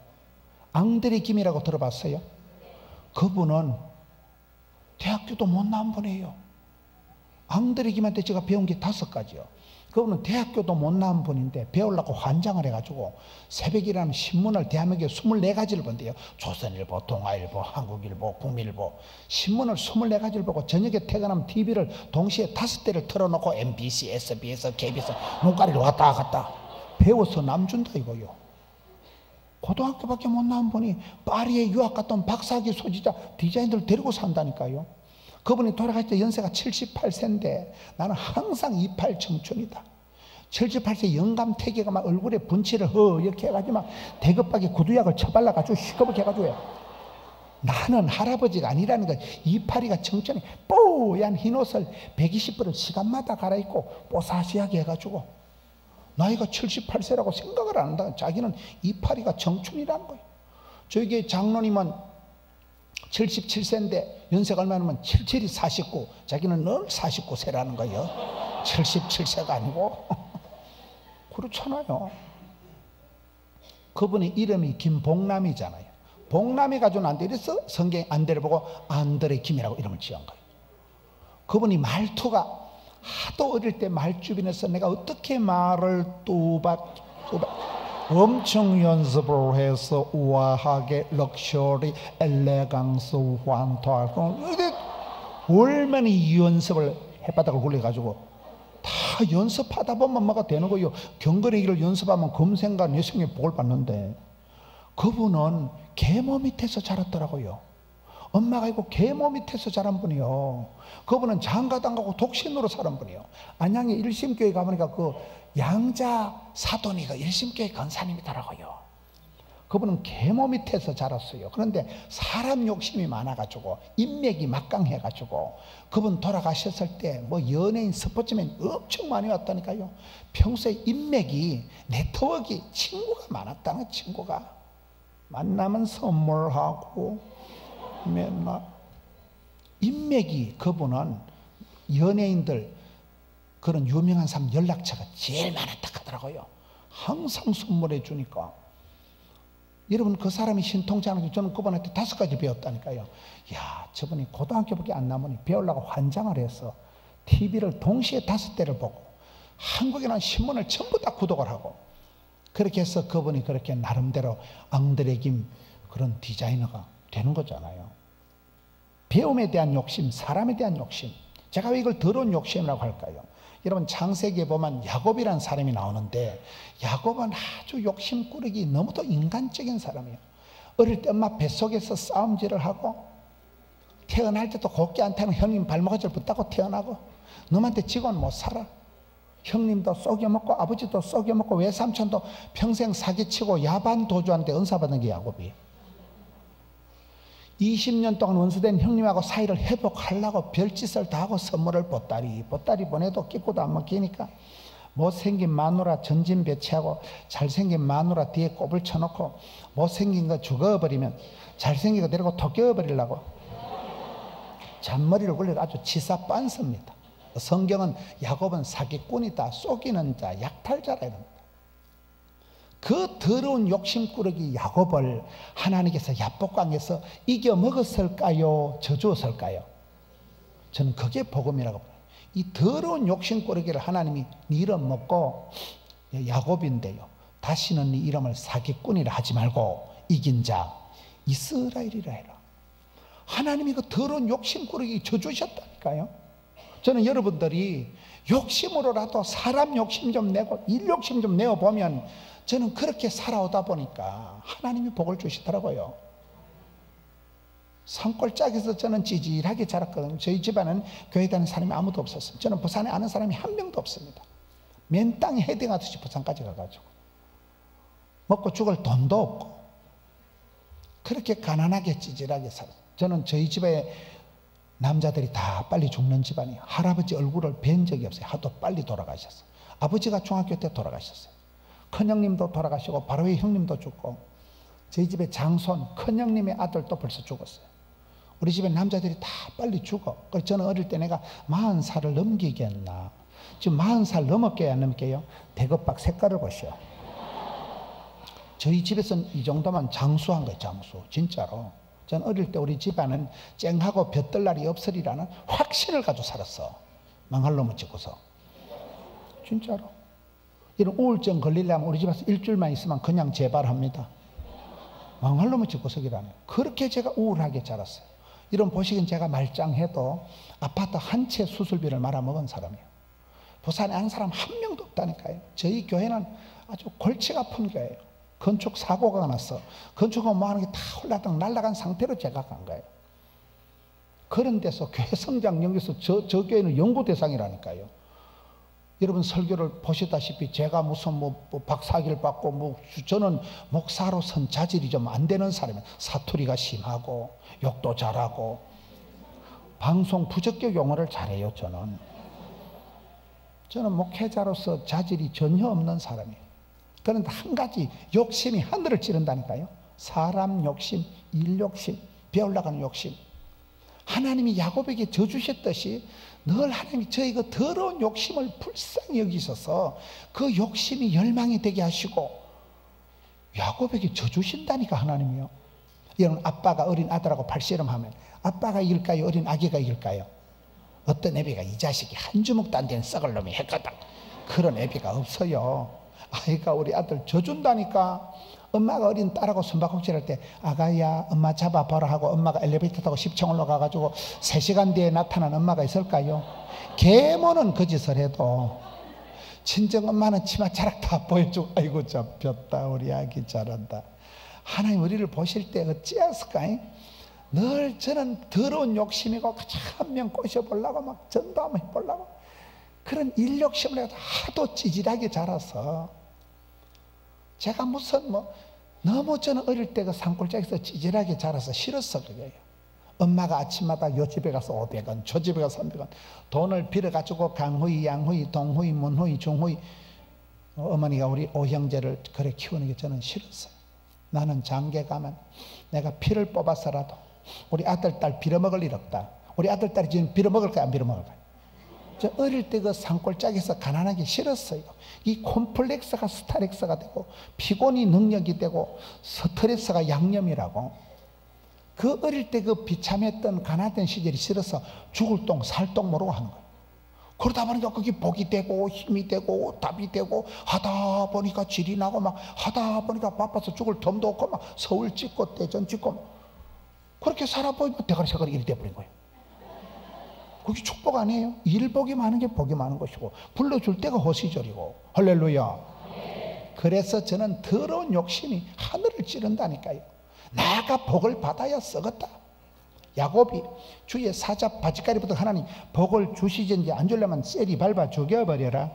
[SPEAKER 1] 앙드레 김이라고 들어봤어요? 그분은 대학교도 못 나온 분이에요. 앙드레 김한테 제가 배운 게 5가지요. 그분은 대학교도 못 나온 분인데 배우려고 환장을 해가지고 새벽이라는 신문을 대한민국에 24가지를 본대요. 조선일보, 동아일보, 한국일보, 국민일보 신문을 24가지를 보고 저녁에 퇴근하면 TV를 동시에 5대를 틀어놓고 MBC, SBS, KBS 눈가리를 왔다 갔다 배워서 남준다 이거요. 고등학교밖에 못 나온 분이 파리에 유학 갔다 온 박사학위 소지자 디자인들 데리고 산다니까요. 그분이 돌아갈 때 연세가 78세인데 나는 항상 28 청춘이다. 78세 영감태기가 막 얼굴에 분칠을 이렇게 해가지고 막 대급박에 구두약을 쳐발라가지고 시커멓게 해가지고 나는 할아버지가 아니라는 거야. 28이가 청춘이 뽀얀 흰옷을 120벌을 시간마다 갈아입고 뽀사시하게 해가지고 나이가 78세라고 생각을 안 한다. 자기는 28이가 청춘이라는 거예요. 저기 장로님은 77세인데 연세가 얼마냐면 77이 49, 자기는 늘 49세라는 거예요. 77세가 아니고. 그렇잖아요. 그분의 이름이 김복남이잖아요. 복남이 가지고는 안 돼. 이래서 성경 안대를 보고 안드레 김이라고 이름을 지은 거예요. 그분이 말투가 하도 어릴 때 말주변에서 내가 어떻게 말을 뚜박 엄청 연습을 해서 우아하게 럭셔리, 엘레강스, 환토하고 얼마나 이 연습을 햇바닥을 굴려가지고 다 연습하다 보면 뭐가 되는 거예요. 경건의 연습하면 금생과 여성의 복을 받는데 그분은 계모 밑에서 자랐더라고요. 엄마가 있고 계모 밑에서 자란 분이요. 그분은 장가도 안 가고 독신으로 사는 분이요. 안양에 일심교회 가보니까 그 양자 사돈이 그 일심교회 권사님이더라고요. 그분은 계모 밑에서 자랐어요. 그런데 사람 욕심이 많아가지고 인맥이 막강해가지고 그분 돌아가셨을 때 뭐 연예인 스포츠맨 엄청 많이 왔다니까요. 평소에 인맥이 네트워크 친구가 많았다는, 친구가 만나면 선물하고 맨날 인맥이, 그분은 연예인들 그런 유명한 사람 연락처가 제일 많았다 하더라고요. 항상 선물해 주니까. 여러분, 그 사람이 신통치 않아서 저는 그분한테 5가지 배웠다니까요. 야, 저분이 고등학교밖에 안 남으니 배우려고 환장을 해서 TV를 동시에 5대를 보고 한국에는 신문을 전부 다 구독을 하고, 그렇게 해서 그분이 그렇게 나름대로 앙드레김 그런 디자이너가 되는 거잖아요. 배움에 대한 욕심, 사람에 대한 욕심. 제가 왜 이걸 더러운 욕심이라고 할까요? 여러분, 창세기에 보면 야곱이라는 사람이 나오는데, 야곱은 아주 욕심꾸러기, 너무도 인간적인 사람이에요. 어릴 때 엄마 뱃속에서 싸움질을 하고, 태어날 때도 곱게 안 태어나고 형님 발목을 붙잡고 태어나고, 너한테 지고는 못 살아. 형님도 쏘겨먹고 아버지도 쏘겨먹고 외삼촌도 평생 사기치고 야반 도주하는데 은사받은 게 야곱이에요. 20년 동안 원수된 형님하고 사이를 회복하려고 별짓을 다 하고 선물을 보따리 보내도 끼고도 안 먹히니까 못생긴 마누라 전진 배치하고 잘생긴 마누라 뒤에 꼽을 쳐놓고 못생긴 거 죽어버리면 잘생긴 거 데리고 토끼어버리려고 잔머리를 굴리고 아주 치사 빤습니다. 성경은 야곱은 사기꾼이다, 속이는 자, 약탈자라 이럽니다. 그 더러운 욕심꾸러기 야곱을 하나님께서 야복강에서 이겨 먹었을까요? 저주었을까요? 저는 그게 복음이라고 봐요. 이 더러운 욕심꾸러기를 하나님이 네 이름 먹고, 야곱인데요, 다시는 네 이름을 사기꾼이라 하지 말고 이긴 자 이스라엘이라 해라. 하나님이 그 더러운 욕심꾸러기 저주셨다니까요. 저는 여러분들이 욕심으로라도 사람 욕심 좀 내고 일 욕심 좀 내어보면, 저는 그렇게 살아오다 보니까 하나님이 복을 주시더라고요. 산골짜기에서 저는 찌질하게 자랐거든요. 저희 집안은 교회 다니는 사람이 아무도 없었어요. 저는 부산에 아는 사람이 한 명도 없습니다. 맨 땅에 헤딩하듯이 부산까지 가가지고 먹고 죽을 돈도 없고 그렇게 가난하게 찌질하게 살았어요. 저는 저희 집에 남자들이 다 빨리 죽는 집안이에요. 할아버지 얼굴을 뵌 적이 없어요. 하도 빨리 돌아가셨어요. 아버지가 중학교 때 돌아가셨어요. 큰형님도 돌아가시고 바로 의 형님도 죽고, 저희 집에 장손 큰형님의 아들도 벌써 죽었어요. 우리 집에 남자들이 다 빨리 죽어. 그래서 저는 어릴 때 내가 40살을 넘기겠나, 지금 40살 넘었게야 넘게요. 대급박 색깔을 보시오. 저희 집에서는 이 정도면 장수한 거예요. 장수. 진짜로. 전 어릴 때 우리 집안은 쨍하고 볕들 날이 없으리라는 확신을 가지고 살았어. 망할 놈을 찍고서. 진짜로. 이런 우울증 걸리려면 우리 집에서 일주일만 있으면 그냥 재발합니다. 망할 놈을 찍고 서기라네. 그렇게 제가 우울하게 자랐어요. 이런 보시긴 제가 말짱해도 아파트 한 채 수술비를 말아먹은 사람이에요. 부산에 아는 사람 한 명도 없다니까요. 저희 교회는 아주 골치가 아픈 교회예요. 건축 사고가 났어. 건축은 뭐 하는 게 다 홀라당 날아간 상태로 제가 간 거예요. 그런 데서 교회 성장 연구에서 저 교회는 연구 대상이라니까요. 여러분 설교를 보시다시피 제가 무슨 뭐 박사기를 받고 저는 목사로선 자질이 좀 안 되는 사람이에요. 사투리가 심하고 욕도 잘하고 방송 부적격 용어를 잘해요. 저는 목회자로서 자질이 전혀 없는 사람이에요. 그런데 한 가지 욕심이 하늘을 찌른다니까요. 사람 욕심, 일 욕심, 배우려고 하는 욕심. 하나님이 야곱에게 져주셨듯이 늘 하나님이 저희 그 더러운 욕심을 불쌍히 여기셔서 그 욕심이 열망이 되게 하시고 야곱에게 져주신다니까 하나님이요. 여러분, 아빠가 어린 아들하고 팔씨름하면 아빠가 이길까요? 어린 아기가 이길까요? 어떤 애비가 이 자식이 한 주먹도 안 되는 썩을 놈이 했거든. 그런 애비가 없어요. 아이가 우리 아들 져준다니까. 엄마가 어린 딸하고 숨바꼭질 할 때 아가야 엄마 잡아봐라 하고 엄마가 엘리베이터 타고 10층 올라가가지고 3시간 뒤에 나타난 엄마가 있을까요? 계모는 그 짓을 해도 친정 엄마는 치마 자락 다 보여주고 아이고 잡혔다 우리 아기 잘한다. 하나님 우리를 보실 때 어찌했을까? 늘 저는 더러운 욕심이고 한 명 꼬셔보려고 막 전도 한번 해보려고 그런 일욕심을 해서 하도 찌질하게 자라서 제가 무슨 너무 저는 어릴 때 그 산골짜기에서 찌질하게 자라서 싫었어. 그게요. 엄마가 아침마다 요 집에 가서 500원, 저 집에 가서 300원 돈을 빌어가지고 강후이, 양후이, 동후이, 문후이, 중후이 어머니가 우리 오형제를 그래 키우는 게 저는 싫었어요. 나는 장계 가면 내가 피를 뽑아서라도 우리 아들, 딸 빌어먹을 일 없다. 우리 아들, 딸이 지금 빌어먹을까요? 안 빌어먹을까요? 저 어릴 때 그 산골짜기에서 가난하기 싫었어요. 이 콤플렉스가 스트레스가 되고 피곤이 능력이 되고 스트레스가 양념이라고. 그 어릴 때 그 비참했던 가난했던 시절이 싫어서 죽을 똥 살 똥 모르고 하는 거예요. 그러다 보니까 그게 복이 되고 힘이 되고 답이 되고 하다 보니까 질이 나고 막 하다 보니까 바빠서 죽을 덤도 없고 막 서울 찍고 대전 찍고 그렇게 살아보니까 대가리 색깔이 이리 돼버린 거예요. 그게 축복 아니에요? 일복이 많은 게 복이 많은 것이고 불러줄 때가 호시절이고 할렐루야. 그래서 저는 더러운 욕심이 하늘을 찌른다니까요. 내가 복을 받아야 썩었다. 야곱이 주의 사자 바지가리부터 하나님 복을 주시든지 안 주려면 쎄리 밟아 죽여버려라.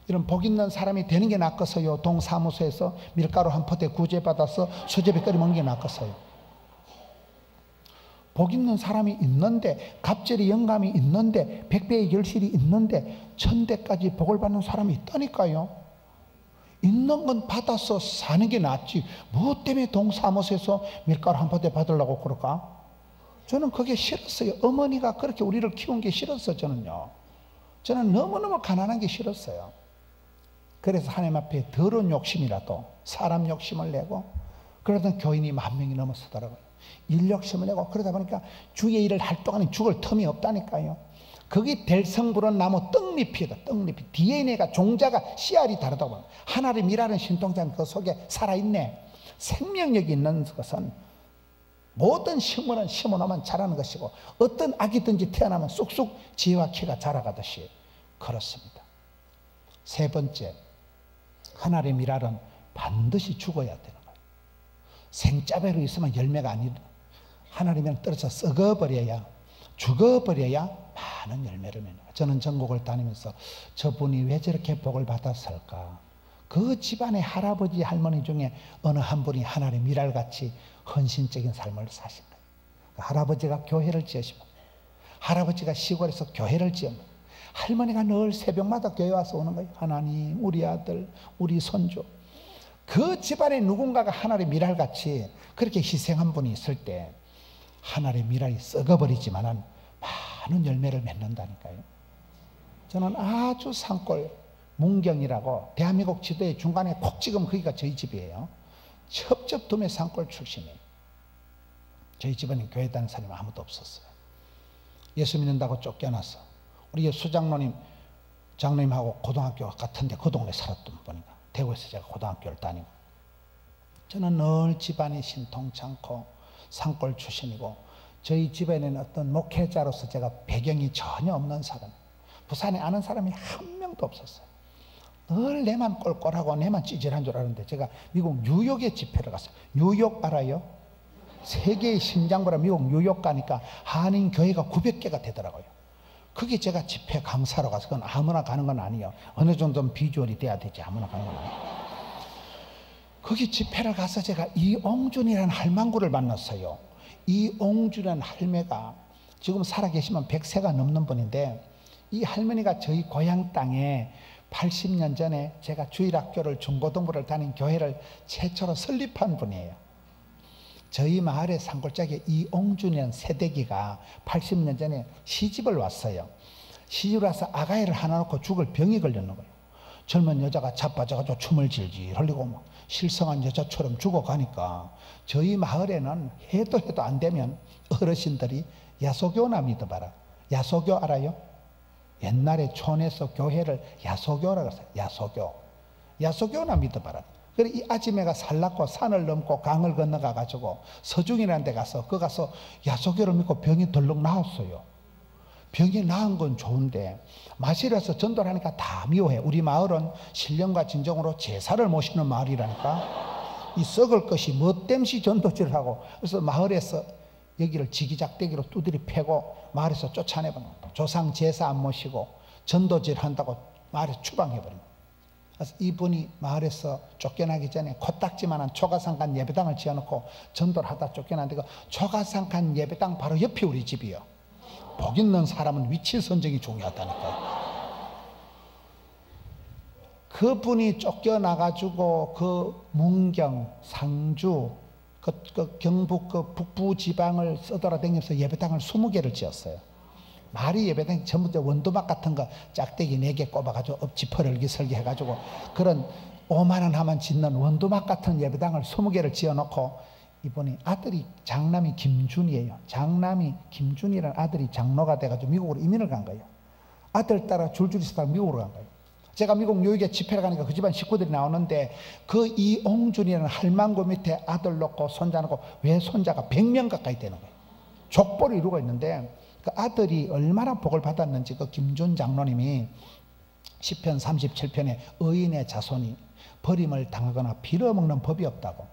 [SPEAKER 1] 이런 복 있는 사람이 되는 게 낫겠어요? 동사무소에서 밀가루 한 포대 구제받아서 수제비 끓여 먹는 게 낫겠어요? 복 있는 사람이 있는데 갑절이 영감이 있는데 백배의 결실이 있는데 천대까지 복을 받는 사람이 있다니까요. 있는 건 받아서 사는 게 낫지 뭐 때문에 동사무소에서 밀가루 한 포대 받으려고 그럴까? 저는 그게 싫었어요. 어머니가 그렇게 우리를 키운 게 싫었어요. 저는 너무너무 가난한 게 싫었어요. 그래서 하나님 앞에 더러운 욕심이라도 사람 욕심을 내고 그러던 교인이 10,000명이 넘어서더라고요. 일 욕심을 내고 그러다 보니까 주의 일을 할 동안에 죽을 틈이 없다니까요. 거기 델성부른 나무 떡잎이다. 떡잎이 DNA가 종자가 씨알이 다르다고. 하나님이라는 신통자는 그 속에 살아있네. 생명력이 있는 것은 모든 식물은 심어놓으면 자라는 것이고 어떤 아기든지 태어나면 쑥쑥 지와 키가 자라가듯이 그렇습니다. 세 번째, 하나님의 미랄은 반드시 죽어야 되는 거예요. 생짜배로 있으면 열매가 아니라 하나님은 떨어져 썩어버려야 죽어버려야 많은 열매를 맺는 거예요. 저는 전국을 다니면서 저분이 왜 저렇게 복을 받았을까? 그 집안의 할아버지 할머니 중에 어느 한 분이 하나님의 미랄같이 헌신적인 삶을 사신 거예요. 할아버지가 교회를 지으시면 할아버지가 시골에서 교회를 지으면 할머니가 늘 새벽마다 교회 와서 오는 거예요. 하나님 우리 아들 우리 손주 그 집안에 누군가가 하나님의 미랄같이 그렇게 희생한 분이 있을 때 하나님의 미랄이 썩어버리지만은 많은 열매를 맺는다니까요. 저는 아주 산골 문경이라고 대한민국 지도의 중간에 콕 찍으면 거기가 저희 집이에요. 첩첩둠의 산골 출신이에요. 저희 집에는 교회 다니는 사람이 아무도 없었어요. 예수 믿는다고 쫓겨나서 우리 수장로님 장로님하고 고등학교 같은데 그 동네 살았던 분이니까 대구에서 제가 고등학교를 다니고 저는 늘 집안이 신통찮고 산골 출신이고 저희 집에는 어떤 목회자로서 제가 배경이 전혀 없는 사람, 부산에 아는 사람이 한 명도 없었어요. 늘 내만 꼴꼴하고 내만 찌질한 줄 알았는데 제가 미국 뉴욕에 집회를 갔어요. 뉴욕 알아요? 세계의 심장부라 미국 뉴욕 가니까 한인 교회가 900개가 되더라고요. 거기 제가 집회 강사로 가서 그건 아무나 가는 건 아니에요. 어느 정도는 비주얼이 돼야 되지 아무나 가는 건 아니에요. 거기 집회를 가서 제가 이옹준이라는 할망구를 만났어요. 이옹준이라는 할매가 지금 살아계시면 100세가 넘는 분인데 이 할머니가 저희 고향 땅에 80년 전에 제가 주일학교를 중고등부를 다닌 교회를 최초로 설립한 분이에요. 저희 마을의 산골짜기에 이옹준이라는 세대기가 80년 전에 시집을 왔어요. 시집을 와서 아가이를 하나 놓고 죽을 병이 걸렸는 거예요. 젊은 여자가 자빠져가지고 춤을 질질 흘리고 막 실성한 여자처럼 죽어가니까 저희 마을에는 해도 안 되면 어르신들이 야소교나 믿어봐라. 야소교 알아요? 옛날에 촌에서 교회를 야소교라고 했어요. 야소교. 야소교나 믿어봐라. 그래 이 아지매가 살났고 산을 넘고 강을 건너가 가지고 서중이라는 데 가서 그 가서 야소교를 믿고 병이 덜렁 나았어요. 병이 나은 건 좋은데 마실에서 전도를 하니까 다 미워해. 우리 마을은 신령과 진정으로 제사를 모시는 마을이라니까. 이 썩을 것이 뭣땜시 전도질을 하고, 그래서 마을에서 여기를 지기작대기로 두드리 패고 마을에서 쫓아내버린 겁니다. 조상 제사 안 모시고 전도질 한다고 마을에서 추방해버린 겁니다. 그래서 이분이 마을에서 쫓겨나기 전에 코딱지만한 초가상간 예배당을 지어놓고 전도를 하다 쫓겨났는데, 그 초가상간 예배당 바로 옆이 우리 집이요. 복 있는 사람은 위치 선정이 중요하다니까요. 그분이 쫓겨나가지고 그 문경, 상주, 그 경북 그 북부 지방을 써돌아다니면서 예배당을 20개를 지었어요. 말이 예배당이 전부 다 원두막 같은 거 짝대기 4개 꼽아가지고 지퍼를기 설계해가지고 그런 5만 원 하면 짓는 원두막 같은 예배당을 20개를 지어놓고, 이분이 아들이 장남이 김준이에요. 장남이 김준이라는 아들이 장로가 돼가지고 미국으로 이민을 간 거예요. 아들 따라 줄줄이 서다가 미국으로 간 거예요. 제가 미국 뉴욕에 집회를 가니까 그 집안 식구들이 나오는데, 그 이옹준이라는 할망구 밑에 아들 놓고 손자 놓고 외손자가 100명 가까이 되는 거예요. 족보를 이루고 있는데, 그 아들이 얼마나 복을 받았는지 그 김준 장로님이 시편 37편에 의인의 자손이 버림을 당하거나 빌어먹는 법이 없다고,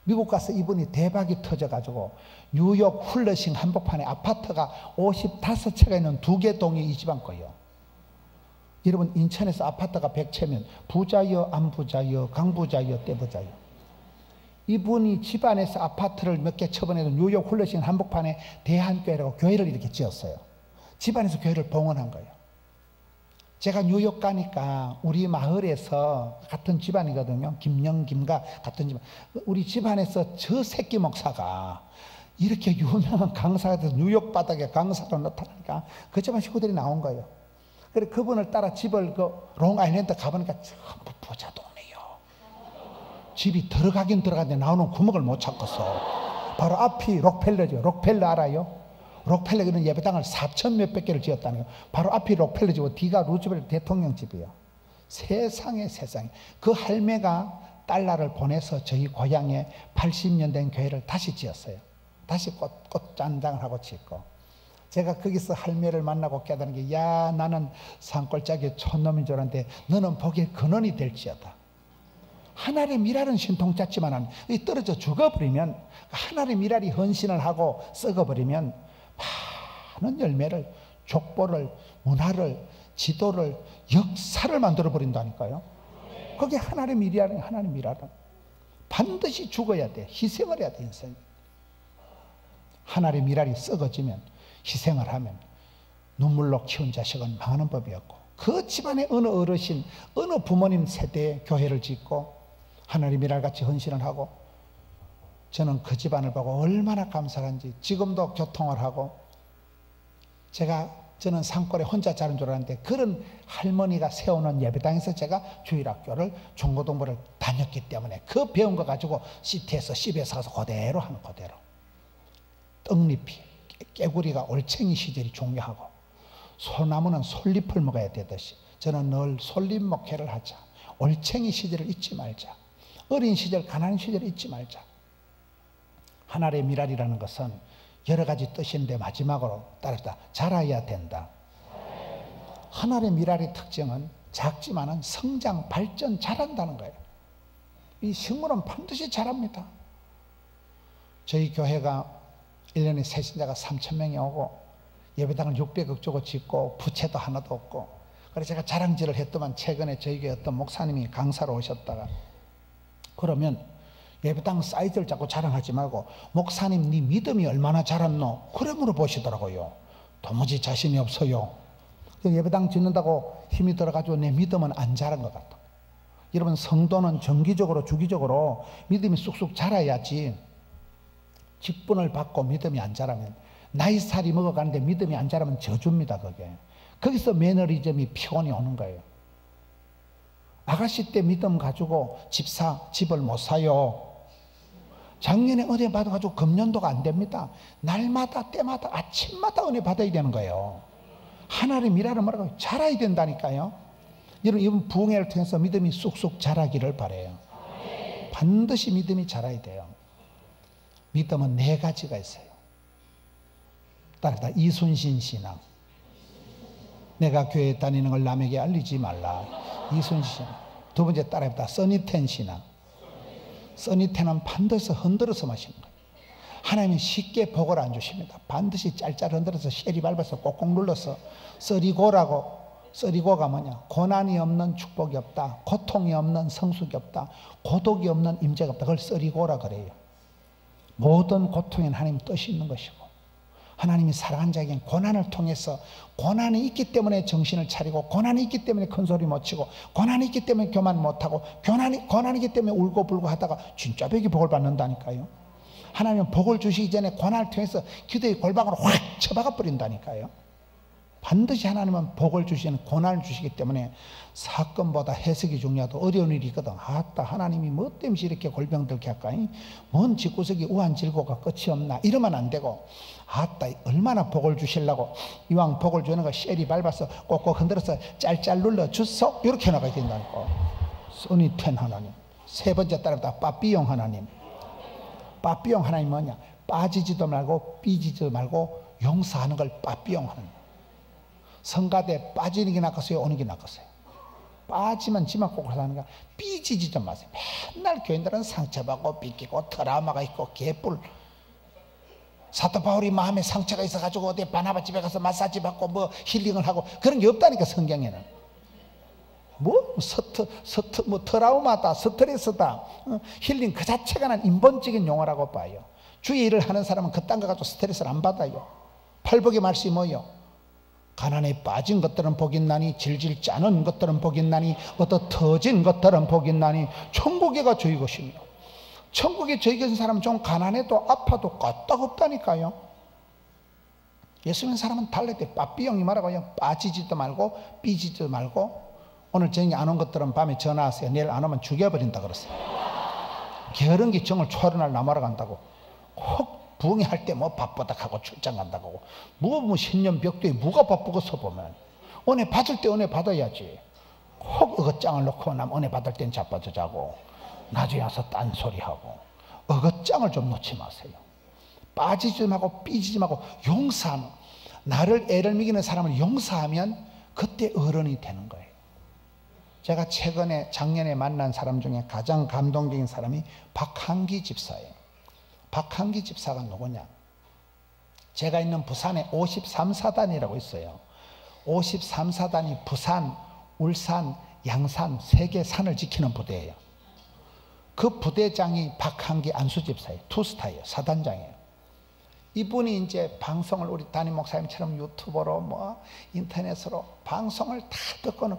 [SPEAKER 1] 미국 가서 이분이 대박이 터져가지고 뉴욕 훌러싱 한복판에 아파트가 55채가 있는 2개 동이 이 집안 거예요. 여러분, 인천에서 아파트가 100채면 부자여 안 부자여 강부자여 떼부자여. 이분이 집안에서 아파트를 몇 개 처분해서 뉴욕 훌러싱 한복판에 대한교회라고 교회를 이렇게 지었어요. 집안에서 교회를 봉헌한 거예요. 제가 뉴욕 가니까 우리 마을에서 같은 집안이거든요. 김영김과 같은 집안. 우리 집안에서 저 새끼 목사가 이렇게 유명한 강사가 돼서 뉴욕 바닥에 강사로 나타나니까 그 집안 식구들이 나온 거예요. 그래 그분을 따라 집을 그 롱아일랜드 가보니까 전부 부자 동네요. 집이 들어가긴 들어갔는데 나오는 구멍을 못 찾겠어. 바로 앞이 록펠러죠. 록펠러 알아요? 록펠러는 예배당을 4천 몇백 개를 지었다는 거예요. 바로 앞이 록펠러지고 뒤가 루즈벨트 대통령 집이에요. 세상에. 그 할매가 달러를 보내서 저희 고향에 80년 된 교회를 다시 지었어요. 다시 꽃잔장을 하고 짓고. 제가 거기서 할매를 만나고 깨달은 게, 야, 나는 산골짜기 촌놈인 줄 알았는데 너는 복의 근원이 될지어다. 하나의 미랄은 신통짰지만 떨어져 죽어버리면, 하나의 미랄이 헌신을 하고 썩어버리면 많은 열매를, 족보를, 문화를, 지도를, 역사를 만들어 버린다니까요. 그게 하나의 미랄은, 하나의 미랄은 반드시 죽어야 돼. 희생을 해야 돼. 인생. 하나의 미랄이 썩어지면, 희생을 하면 눈물로 키운 자식은 망하는 법이었고, 그 집안의 어느 어르신, 어느 부모님 세대에 교회를 짓고 하나님 미랄같이 헌신을 하고, 저는 그 집안을 보고 얼마나 감사한지. 지금도 교통을 하고, 저는 산골에 혼자 자른 줄 알았는데 그런 할머니가 세우는 예배당에서 제가 주일학교를 중고등부를 다녔기 때문에 그 배운 거 가지고 시티에서 씹에서 가서 그대로 하는 그대로. 떡잎이, 깨구리가 올챙이 시절이 중요하고, 소나무는 솔잎을 먹어야 되듯이 저는 늘 솔잎 목회를 하자. 올챙이 시절을 잊지 말자. 어린 시절, 가난한 시절을 잊지 말자. 하나의 미랄이라는 것은 여러 가지 뜻인데 마지막으로 따르다 자라야 된다. 하나의 미랄의 특징은 작지만은 성장, 발전, 자란다는 거예요. 이 식물은 반드시 자랍니다. 저희 교회가 1년에 새신자가 3,000명이 오고 예배당을 600억 주고 짓고 부채도 하나도 없고, 그래서 제가 자랑질을 했더만 최근에 저희 교회 어떤 목사님이 강사로 오셨다가, 그러면 예배당 사이즈를 자꾸 자랑하지 말고 목사님 네 믿음이 얼마나 자랐노? 그래 물어보시더라고요. 도무지 자신이 없어요. 예배당 짓는다고 힘이 들어가지고 내 믿음은 안 자란 것 같아. 여러분, 성도는 정기적으로 주기적으로 믿음이 쑥쑥 자라야지. 직분을 받고 믿음이 안 자라면, 나이살이 먹어가는데 믿음이 안 자라면 저주입니다. 그게. 거기서 매너리즘이 피곤이 오는 거예요. 아가씨 때 믿음 가지고 집을 못 사요. 작년에 은혜 받아가지고 금년도가 안 됩니다. 날마다 때마다 아침마다 은혜 받아야 되는 거예요. 하나의 미랄을 뭐라고 자라야 된다니까요. 여러분, 이번 부흥회를 통해서 믿음이 쑥쑥 자라기를 바라요. 반드시 믿음이 자라야 돼요. 믿음은 4가지가 있어요. 따라다 이순신 신앙. 내가 교회 다니는 걸 남에게 알리지 말라. 이순신 신앙. 두 번째 따라해보다 써니텐 신앙. 써니텐은 반드시 흔들어서 마시는 거예요. 하나님은 쉽게 복을 안 주십니다. 반드시 짤짤 흔들어서 쉐리 밟아서 꼭꼭 눌러서 써리고가 뭐냐? 고난이 없는 축복이 없다. 고통이 없는 성숙이 없다. 고독이 없는 임재가 없다. 그걸 써리고라 그래요. 모든 고통에는 하나님 뜻이 있는 것이고, 하나님이 사랑하는 자에게는 고난을 통해서, 고난이 있기 때문에 정신을 차리고, 고난이 있기 때문에 큰 소리 못 치고, 고난이 있기 때문에 교만 못하고, 고난이기 때문에 울고불고 하다가 진짜 벽이 복을 받는다니까요. 하나님은 복을 주시기 전에 고난을 통해서 기도의 골방으로 확 쳐박아 버린다니까요. 반드시 하나님은 복을 주시는, 고난을 주시기 때문에 사건보다 해석이 중요하다. 어려운 일이거든. 아따, 하나님이 뭐 때문에 이렇게 골병들게 할까? 뭔 집구석이 우한질고가 끝이 없나? 이러면 안 되고, 아따, 얼마나 복을 주시려고 이왕 복을 주는 거 쉐리 밟아서 꼭꼭 흔들어서 짤짤 눌러 주소, 이렇게 나가야 된다니까. 써니텐 하나님. 세 번째 따라다 빠삐용 하나님. 빠삐용 하나님 뭐냐? 빠지지도 말고 삐지지도 말고 용서하는 걸 빠삐용 하나님. 성가대 빠지는 게 낫겠어요? 오는 게 낫겠어요? 빠지면 지만 꼭 사는 거야. 삐지지 좀 마세요. 맨날 교인들은 상처받고 삐끼고 트라우마가 있고 개뿔. 사도 바울이 마음에 상처가 있어가지고 어디 바나바 집에 가서 마사지 받고 뭐 힐링을 하고 그런 게 없다니까, 성경에는. 뭐 트라우마다, 스트레스다. 힐링 그 자체가 난 인본적인 용어라고 봐요. 주의 일을 하는 사람은 그딴 거 가지고 스트레스를 안 받아요. 팔복의 말씀이 뭐요? 가난에 빠진 것들은 복이 나니, 질질 짜는 것들은 복이 나니, 얻어 터진 것들은 복이 나니, 천국에가 저희 것이며. 천국에 저희 것인 사람은 좀 가난해도 아파도 까딱없다니까요. 예수 믿는 사람은 달래대 빠삐용이 말하고요. 빠지지도 말고 삐지지도 말고, 오늘 저녁에 안 온 것들은 밤에 전화하세요. 내일 안 오면 죽여버린다 그랬어요. 게으른기 정을 초련할 나무라 간다고. 혹 부흥회 할 때 뭐 바쁘다 하고 출장 간다고. 뭐 신년 벽도에 뭐가 바쁘겠어 보면. 은혜 받을 때 은혜 받아야지. 혹 어긋장을 놓고 남 은혜 받을 땐 자빠져 자고, 나중에 와서 딴소리하고. 어긋장을 좀 놓지 마세요. 빠지지 말고 삐지지 말고 용서하는, 나를 애를 먹이는 사람을 용서하면 그때 어른이 되는 거예요. 제가 작년에 만난 사람 중에 가장 감동적인 사람이 박한기 집사예요. 박한기 집사가 누구냐? 제가 있는 부산에 53사단이라고 있어요. 53사단이 부산, 울산, 양산 세 개 산을 지키는 부대예요. 그 부대장이 박한기 안수 집사예요. 투스타예요. 사단장이에요. 이분이 이제 방송을 우리 담임 목사님처럼 유튜브로 뭐 인터넷으로 방송을 다 듣고는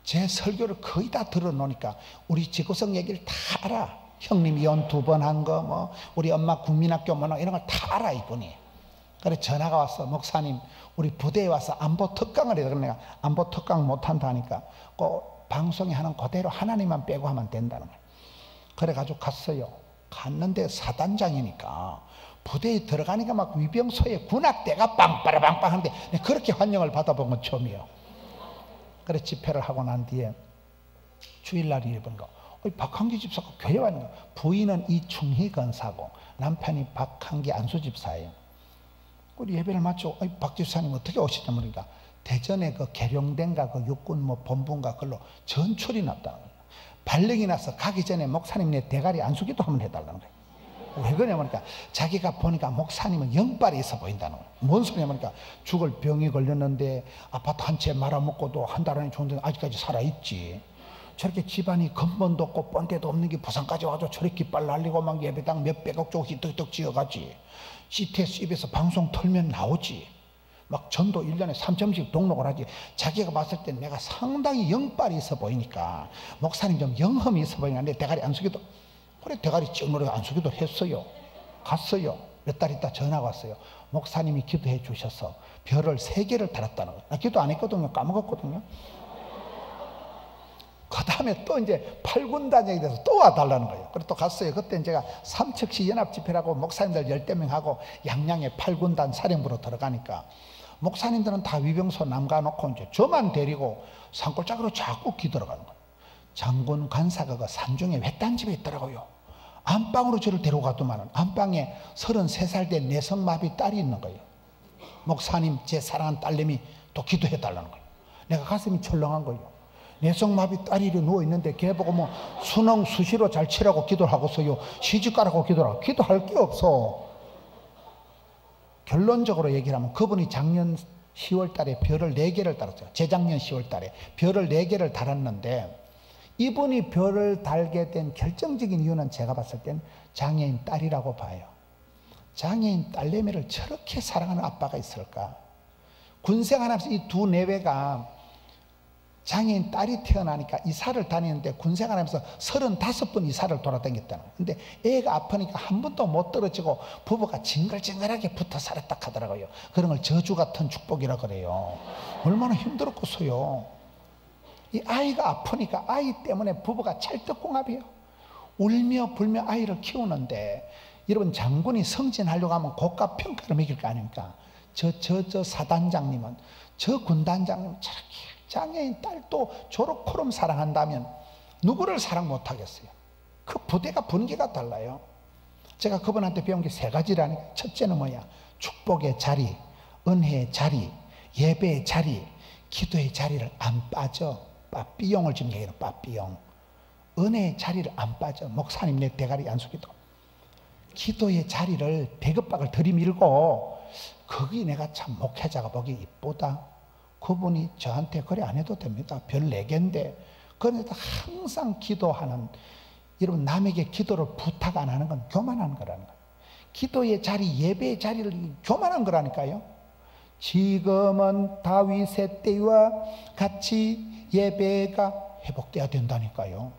[SPEAKER 1] 제 설교를 거의 다 들어놓으니까 우리 지구성 얘기를 다 알아. 형님 이혼 2번 한 거, 뭐 우리 엄마 국민학교 뭐 이런 걸 다 알아 이분이. 그래 전화가 왔어. 목사님 우리 부대에 와서 안보 특강을 해야. 내가 안보 특강 못한다 하니까 그 방송에 하는 그대로 하나님만 빼고 하면 된다는 거예요. 그래가지고 갔어요. 갔는데 사단장이니까 부대에 들어가니까 막 위병소에 군악대가 빵빠라빵빵 하는데 그렇게 환영을 받아본 건 처음이에요. 그래 집회를 하고 난 뒤에 주일날 일본 거. 박한기 집사가 교회 왔는 거야. 부인은 이충희 권사고 남편이 박한기 안수 집사예요. 우리 예배를 마치고 박 집사님 어떻게 오시냐 그러니까 대전에 그 계룡대인가 그 육군 뭐 본부인가 그걸로 전출이 났다는 거예요. 발령이 나서 가기 전에 목사님 내 대가리 안수기도 한번 해달라는 거예요. 왜 그러냐면 그러니까 자기가 보니까 목사님은 영빨이 있어 보인다는 거예요. 뭔 소리냐면 그러니까 죽을 병이 걸렸는데 아파트 한 채 말아먹고도 한 달 안에 좋은데 아직까지 살아있지. 저렇게 집안이 근본도 없고 뻔데도 없는 게 부산까지 와서 저렇게 깃발 날리고 막 예배당 몇백억 조 히떡히떡 지어가지. CTS 입에서 방송 틀면 나오지. 막 전도 1년에 3점씩 등록을 하지. 자기가 봤을 때 내가 상당히 영빨이 있어 보이니까 목사님 좀 영험이 있어 보이니까 내 대가리 안수기도 그래 대가리 ጭ물어 안수기도 했어요. 갔어요. 몇 달 있다 전화가 왔어요. 목사님이 기도해 주셔서 별을 3개를 달았다는 거예요. 나 기도 안 했거든요. 까먹었거든요. 그 다음에 또 이제 8군단장이 돼서 또 와달라는 거예요. 그래서 또 갔어요. 그때 제가 삼척시 연합집회라고 목사님들 10명 하고 양양에 8군단 사령부로 들어가니까 목사님들은 다 위병소 남가놓고 이제 저만 데리고 산골짜기로 자꾸 기들어가는 거예요. 장군 간사가 그 산중에 외딴집에 있더라고요. 안방으로 저를 데려가더만은 안방에 33살 된 내성마비 딸이 있는 거예요. 목사님 제 사랑하는 딸내미 또 기도해달라는 거예요. 내가 가슴이 철렁한 거예요. 뇌성마비 딸이 누워있는데 걔 보고 뭐 수능 수시로 잘 치라고 기도를 하고서요, 시집가라고 기도를 하고, 기도할 게 없어. 결론적으로 얘기를 하면 그분이 작년 10월 달에 별을 4개를 달았어요. 재작년 10월 달에 별을 4개를 달았는데, 이분이 별을 달게 된 결정적인 이유는 제가 봤을 땐 장애인 딸이라고 봐요. 장애인 딸내미를 저렇게 사랑하는 아빠가 있을까? 군생활하면서 이 두 내외가 장애인 딸이 태어나니까 이사를 다니는데, 군생활하면서 35번 이사를 돌아다녔다는 거예요. 근데 애가 아프니까 한 번도 못 떨어지고 부부가 징글징글하게 붙어 살았다 하더라고요. 그런 걸 저주 같은 축복이라 그래요. 얼마나 힘들었겠어요. 이 아이가 아프니까 아이 때문에 부부가 찰떡궁합이에요. 울며 불며 아이를 키우는데, 여러분 장군이 승진하려고 하면 고가 평가를 매길 거 아닙니까? 저 사단장님은, 저 군단장님은 저렇게 장애인 딸도 저렇게럼 사랑한다면 누구를 사랑 못하겠어요? 그 부대가 분위기가 달라요. 제가 그분한테 배운 게 3가지라니까. 첫째는 뭐야? 축복의 자리, 은혜의 자리, 예배의 자리, 기도의 자리를 안 빠져. 빠삐용을 지금 얘기해요. 빠삐용. 은혜의 자리를 안 빠져. 목사님 내 대가리 안 숙이도. 기도의 자리를 대급박을 들이밀고, 거기 내가 참 목회자가 보기 이쁘다. 그분이 저한테 그래 안 해도 됩니다. 별 4개인데. 그런데 항상 기도하는, 여러분 남에게 기도를 부탁 안 하는 건 교만한 거라는 거예요. 기도의 자리, 예배의 자리를 교만한 거라니까요. 지금은 다윗의 때와 같이 예배가 회복돼야 된다니까요.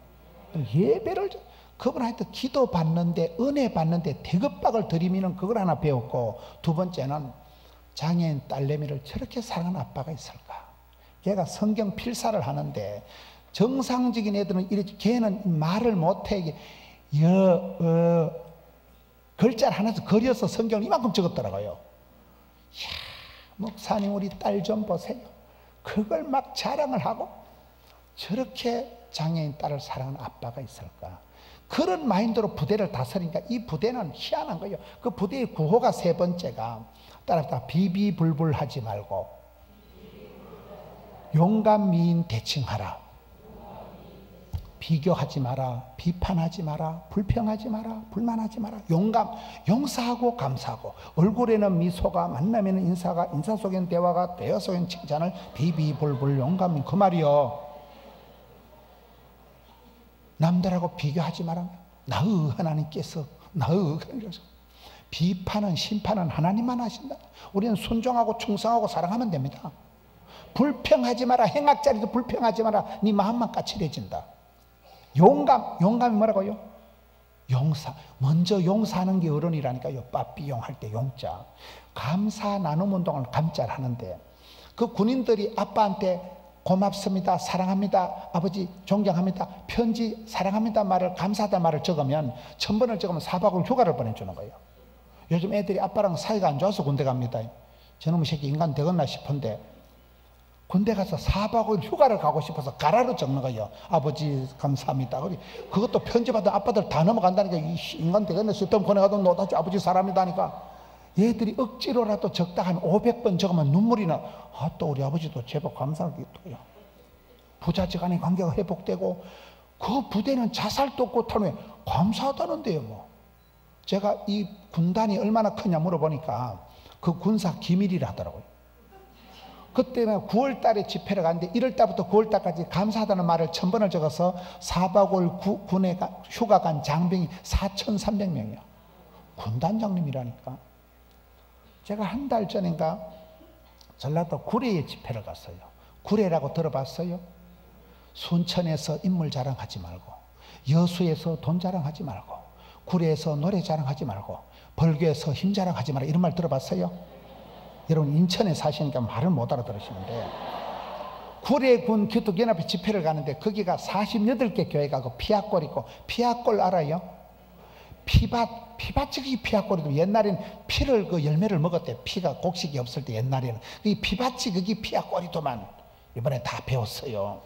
[SPEAKER 1] 예배를, 그분한테 기도 받는데, 은혜 받는데 대급박을 들이미는 그걸 하나 배웠고, 두 번째는 장애인 딸내미를 저렇게 사랑하는 아빠가 있을까? 걔가 성경 필사를 하는데, 정상적인 애들은 이렇게, 걔는 말을 못해. 글자를 하나씩 그려서 성경을 이만큼 적었더라고요. 이야, 목사님 우리 딸 좀 보세요. 그걸 막 자랑을 하고, 저렇게 장애인 딸을 사랑하는 아빠가 있을까? 그런 마인드로 부대를 다스리니까 이 부대는 희한한 거예요. 그 부대의 구호가 3번째가 따라다 비비불불 하지 말고 용감 미인 대칭하라. 비교하지 마라. 비판하지 마라. 불평하지 마라. 불만하지 마라. 용감, 용서하고 감사하고, 얼굴에는 미소가, 만나면 인사가, 인사 속엔 대화가, 대화 속엔 칭찬을, 비비불불 용감, 그 말이요. 남들하고 비교하지 마라. 나의 하나님께서, 나의 하나님께서. 비판은, 심판은 하나님만 하신다. 우리는 순종하고 충성하고 사랑하면 됩니다. 불평하지 마라. 행악자리도 불평하지 마라. 네 마음만 까칠해진다. 용감이 뭐라고요? 용사. 먼저 용사하는 게 어른이라니까요. 빠삐용 할 때 용자. 감사 나눔 운동을 감자를 하는데, 그 군인들이 아빠한테 고맙습니다, 사랑합니다, 아버지 존경합니다, 편지 사랑합니다 말을, 감사하다 말을 적으면, 1000번을 적으면 4박을 휴가를 보내주는 거예요. 요즘 애들이 아빠랑 사이가 안 좋아서 군대 갑니다. 저놈의 새끼 인간 되겠나 싶은데, 군대 가서 4박을 휴가를 가고 싶어서 가라로 적는 거예요. 아버지 감사합니다. 그것도 편지 받은 아빠들 다 넘어간다니까. 이 인간 되겠네 싶으면 보내가도 너다지 아버지 사랑합니다 하니까, 얘들이 억지로라도 적다 한 500번 적으면 눈물이 나. 아, 또 우리 아버지도 제법 감사하겠고요. 부자지간의 관계가 회복되고, 그 부대는 자살도 없고 탈후에 감사하다는데요. 뭐 제가 이 군단이 얼마나 크냐 물어보니까 그 군사 기밀이라 하더라고요. 그때는 9월 달에 집회를 갔는데 1월 달부터 9월 달까지 감사하다는 말을 1000번을 적어서 4박 5일 군에 휴가 간 장병이 4300명이요. 군단장님이라니까. 제가 한 달 전인가 전라도 구례에 집회를 갔어요. 구례라고 들어봤어요? 순천에서 인물 자랑하지 말고, 여수에서 돈 자랑하지 말고, 구례에서 노래 자랑하지 말고, 벌교에서 힘 자랑하지 말고, 이런 말 들어봤어요? 여러분 인천에 사시니까 말을 못 알아들으시는데, 구례군 기독연합회 집회를 가는데 거기가 48개 교회가 그 피아골 있고, 피아골 알아요? 피밭이 피아골이도 옛날에는 피를 그 열매를 먹었대. 피가 곡식이 없을 때 옛날에는 이 피밭이 그게 피아골이더만. 이번에 다 배웠어요.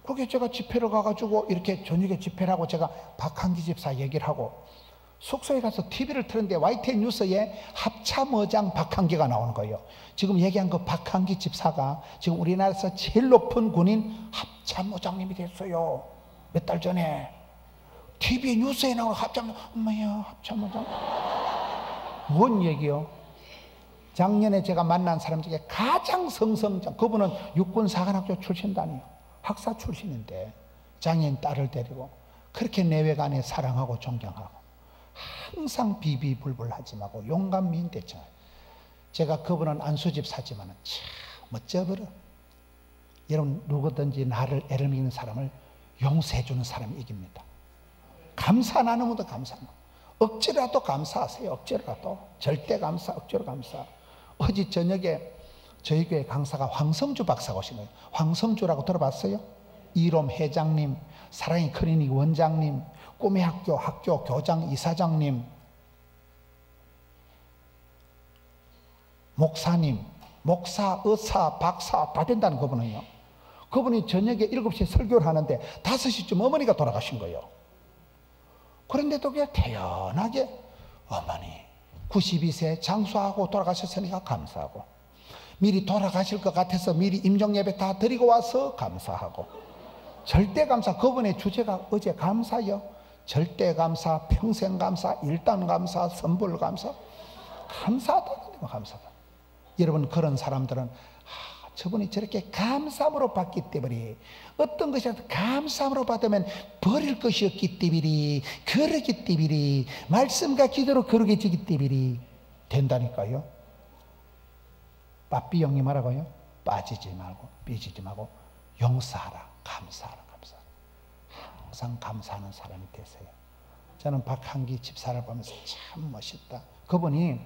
[SPEAKER 1] 거기 제가 집회를 가가지고 이렇게 저녁에 집회를 하고, 제가 박한기 집사 얘기를 하고, 숙소에 가서 TV를 틀었는데 YTN 뉴스에 합참의장 박한기가 나오는 거예요. 지금 얘기한 그 박한기 집사가 지금 우리나라에서 제일 높은 군인 합참의장님이 됐어요. 몇 달 전에 TV 뉴스에 나오는 엄마야 합참의장. 뭔 얘기요? 작년에 제가 만난 사람 중에 가장 성성장, 그분은 육군사관학교 출신단이요. 학사 출신인데 장인 딸을 데리고 그렇게 내외간에 사랑하고 존경하고 항상 비비불불하지 말고 용감미인 대처. 제가 그분은 안수집 사지만 참 멋져버려. 여러분 누구든지 나를 애를 믿는 사람을 용서해주는 사람이 이깁니다. 감사 나누면도 감사. 억지라도 감사하세요. 억지라도. 절대 감사, 억지로 감사. 어제 저녁에 저희 교회 강사가 황성주 박사가 오신 거예요. 황성주라고 들어봤어요? 이롬 회장님, 사랑의 클리닉 원장님, 꿈의 학교 교장 이사장님, 목사님, 목사, 의사, 박사 다 된다는 그분은요. 그분이 저녁에 7시에 설교를 하는데 5시쯤 어머니가 돌아가신 거예요. 그런데도 그냥 태연하게 어머니 92세 장수하고 돌아가셨으니까 감사하고, 미리 돌아가실 것 같아서 미리 임종예배 다 드리고 와서 감사하고, 절대 감사. 그분의 주제가 어제 감사요. 절대 감사, 평생 감사, 일단 감사, 선불 감사. 감사하다. 감사하다. 여러분 그런 사람들은 저분이 저렇게 감사함으로 받기 때문에, 어떤 것이라도 감사함으로 받으면 버릴 것이 없기 때문에, 그러기 때문에, 말씀과 기도로 거룩해지기 때문에 된다니까요. 빠삐용이 말하고요, 빠지지 말고 삐지지 말고 용서하라, 감사하라, 감사하라. 항상 감사하는 사람이 되세요. 저는 박한기 집사를 보면서 참 멋있다. 그분이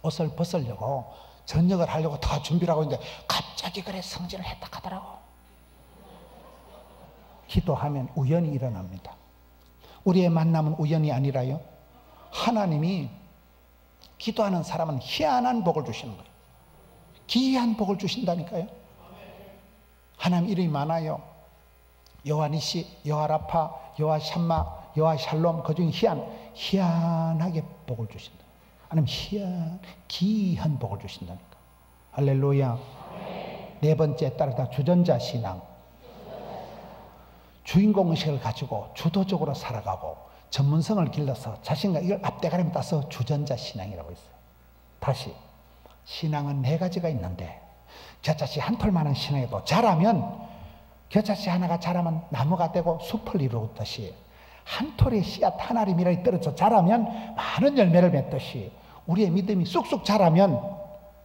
[SPEAKER 1] 옷을 벗으려고 전역을 하려고 다 준비를 하고 있는데 갑자기 그래 성진을 했다 하더라고. 기도하면 우연히 일어납니다. 우리의 만남은 우연이 아니라요, 하나님이 기도하는 사람은 희한한 복을 주시는 거예요. 기이한 복을 주신다니까요. 하나님 이름이 많아요. 여호와니시, 여호와라파, 여호와샴마, 여호와샬롬, 그중에 희한하게 복을 주신다. 아니면 기이한 복을 주신다니까. 할렐루야. 네 번째 따르다 주전자 신앙. 주인공의식을 가지고 주도적으로 살아가고 전문성을 길러서 자신과 이걸 앞대가림 따서 주전자 신앙이라고 있어요. 다시 신앙은 4가지가 있는데, 겨자씨 한 톨만한 신앙에도 자라면, 겨자씨 하나가 자라면 나무가 되고 숲을 이루듯이, 한 톨의 씨앗 한 알이 미라리 떨어져 자라면 많은 열매를 맺듯이, 우리의 믿음이 쑥쑥 자라면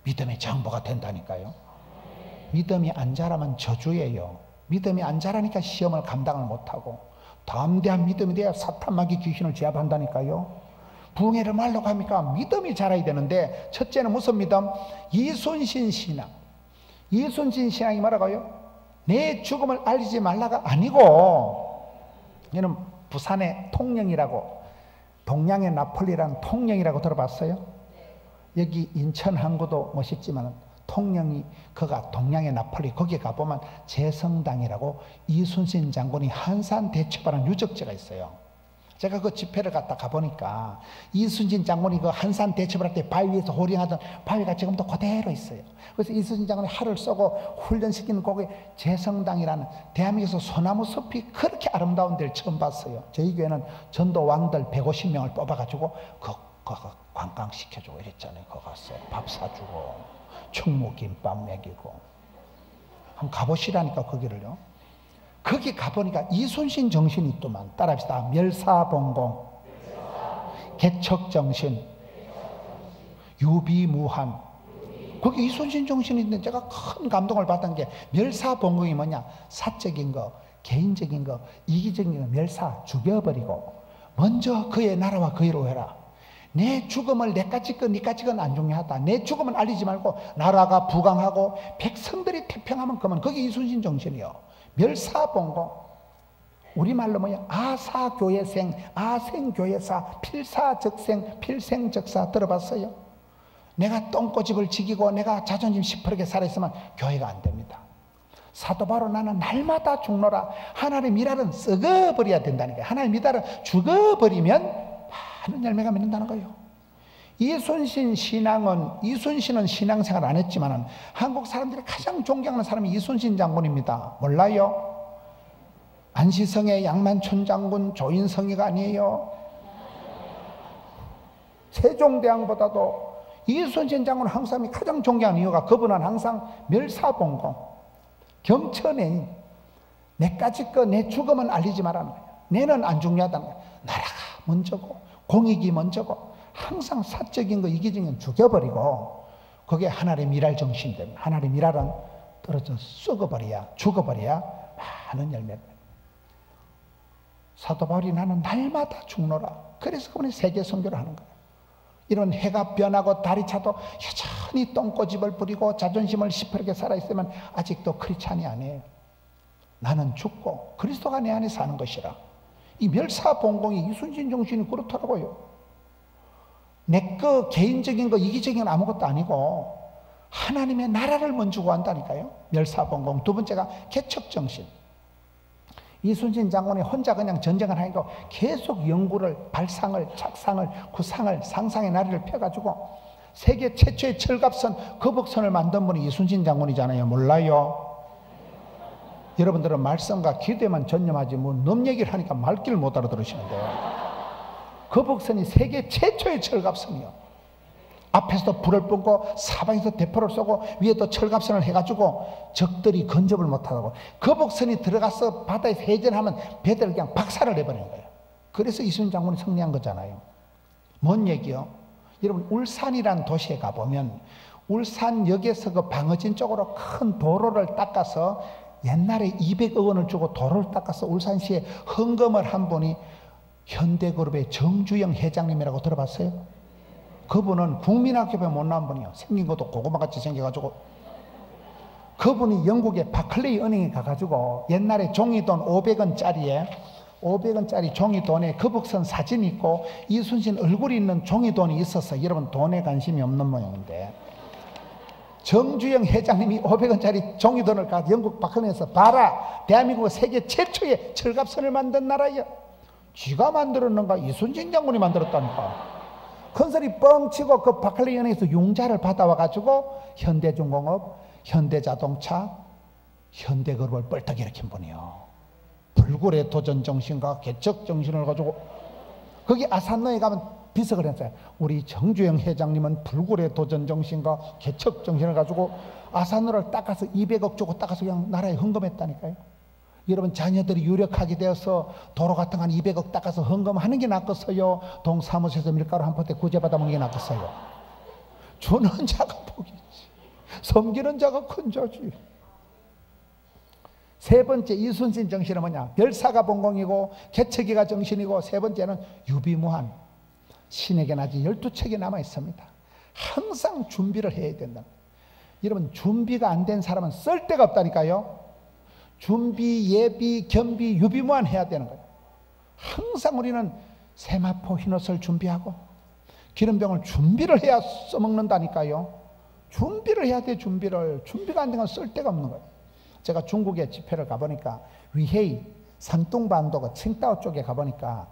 [SPEAKER 1] 믿음의 정보가 된다니까요. 믿음이 안 자라면 저주예요. 믿음이 안 자라니까 시험을 감당을 못하고, 담대한 믿음이 돼야 사탄마귀 귀신을 제압한다니까요. 부흥회를 말려고 합니까? 믿음이 자라야 되는데, 첫째는 무슨 믿음? 이순신 신앙. 이순신 신앙이 뭐라고요? 내 죽음을 알리지 말라가 아니고, 얘는 부산의 통영이라고, 동양의 나폴리라는 통영이라고 들어봤어요? 여기 인천 항구도 멋있지만 통영이, 그가 동양의 나폴리, 거기에 가보면 제성당이라고 이순신 장군이 한산 대첩하는 유적지가 있어요. 제가 그 집회를 갔다 가보니까 이순신 장군이 그 한산 대첩을 할 때 바위 위에서 호령하던 바위가 지금도 그대로 있어요. 그래서 이순신 장군이 활을 쏘고 훈련시키는 거기 제성당이라는, 대한민국에서 소나무 숲이 그렇게 아름다운 데를 처음 봤어요. 저희 교회는 전도 왕들 150명을 뽑아가지고 그 관광시켜주고 이랬잖아요. 거기 가서 밥 사주고 충무김밥 먹이고. 한번 가보시라니까 거기를요. 거기 가보니까 이순신 정신이 있더만. 따라합시다. 멸사봉공, 개척정신, 유비무한. 거기 이순신 정신이 있는데 제가 큰 감동을 받은 게, 멸사봉공이 뭐냐? 사적인 거, 개인적인 거, 이기적인 거 멸사, 죽여버리고 먼저 그의 나라와 그 일을 해라. 내 죽음을 내까지 건 니까지 건 안 중요하다. 내 죽음을 알리지 말고 나라가 부강하고 백성들이 태평하면 그만. 그게 이순신 정신이요. 멸사봉공. 우리말로 뭐야? 아사교회생, 아생교회사, 필사적생, 필생적사 들어봤어요? 내가 똥꼬집을 지키고 내가 자존심 시퍼렇게 살아있으면 교회가 안 됩니다. 사도 바로 나는 날마다 죽노라. 하나님의 미랄은 썩어버려야 된다니까. 하나님의 미랄은 죽어버리면 많은 열매가 맺는다는 거예요. 이순신은 신앙생활 안 했지만 한국 사람들이 가장 존경하는 사람이 이순신 장군입니다. 몰라요? 안시성의 양만촌 장군, 조인성이가 아니에요. 세종대왕보다도 이순신 장군은 한국 사람이 가장 존경하는 이유가 그분은 항상 멸사봉공, 경천에 내까지 거 내 죽음은 알리지 말라는 거예요. 내는 안 중요하다는 거예요. 나라가 먼저고 공익이 먼저고 항상 사적인 거 이기적인 건 죽여버리고 그게 하나님의 미랄 정신입니다. 하나님의 미랄은 떨어져 썩어버려야 죽어버려야 많은 열매를. 사도 바울이 나는 날마다 죽노라. 그래서 그분이 세계 선교를 하는 거예요. 이런 해가 변하고 달이 차도 여전히 똥꼬집을 부리고 자존심을 시퍼렇게 살아있으면 아직도 크리스찬이 아니에요. 나는 죽고 그리스도가 내 안에 사는 것이라. 이 멸사봉공이 이순신 정신이 그렇더라고요. 내 거 개인적인 거 이기적인 건 아무것도 아니고 하나님의 나라를 먼저 구한다니까요. 멸사봉공. 두 번째가 개척정신. 이순신 장군이 혼자 그냥 전쟁을 하니까 계속 연구를, 발상을, 착상을, 구상을, 상상의 나래를 펴가지고 세계 최초의 철갑선, 거북선을 만든 분이 이순신 장군이잖아요. 몰라요? 여러분들은 말씀과 기도에만 전념하지 뭐 넘 얘기를 하니까 말귀를 못 알아들으시는데요. 거북선이 세계 최초의 철갑선이요. 앞에서도 불을 뿜고 사방에서 대포를 쏘고 위에도 철갑선을 해가지고 적들이 근접을 못하고 거북선이 들어가서 바다에서 해전하면 배들을 그냥 박살을 내버리는 거예요. 그래서 이순신 장군이 승리한 거잖아요. 뭔 얘기요? 여러분 울산이라는 도시에 가보면 울산역에서 그 방어진 쪽으로 큰 도로를 닦아서 옛날에 200억 원을 주고 도로를 닦아서 울산시에 헌금을 한 분이 현대그룹의 정주영 회장님이라고 들어봤어요? 그분은 국민학교에 못 나온 분이요. 생긴 것도 고구마같이 생겨가지고 그분이 영국의 바클레이 은행에 가가지고 옛날에 종이돈 500원짜리 종이돈에 거북선 사진이 있고 이순신 얼굴이 있는 종이돈이 있어서 여러분 돈에 관심이 없는 모양인데 정주영 회장님이 500원짜리 종이돈을 가서 영국 바클레이에서 봐라 대한민국은 세계 최초의 철갑선을 만든 나라야. 쥐가 만들었는가? 이순신 장군이 만들었다니까. 큰소리 뻥치고 그 바클레이 은행에서 융자를 받아와가지고 현대중공업, 현대자동차, 현대그룹을 뻘떡 일으킨 분이요. 불굴의 도전정신과 개척정신을 가지고 거기 아산로에 가면 비석을 했어요. 우리 정주영 회장님은 불굴의 도전정신과 개척정신을 가지고 아산로를 닦아서 200억 주고 닦아서 그냥 나라에 헌금했다니까요. 여러분 자녀들이 유력하게 되어서 도로 같은 거 한 200억 닦아서 헌금하는 게 낫겠어요? 동사무소에서 밀가루 한 포대 구제받아 먹는 게 낫겠어요? 주는 자가 복이지. 섬기는 자가 큰 자지. 세 번째 이순신 정신은 뭐냐? 별사가 본공이고 개척이가 정신이고 세 번째는 유비무한. 신에게는 아직 12척이 남아 있습니다. 항상 준비를 해야 된다. 여러분 준비가 안 된 사람은 쓸 데가 없다니까요. 준비, 예비, 겸비, 유비무한 해야 되는 거예요. 항상 우리는 세마포 흰옷을 준비하고 기름병을 준비를 해야 써먹는다니까요. 준비를 해야 돼. 준비가 안 되면 쓸 데가 없는 거예요. 제가 중국에 집회를 가보니까 위헤이 산둥반도 칭다오 쪽에 가보니까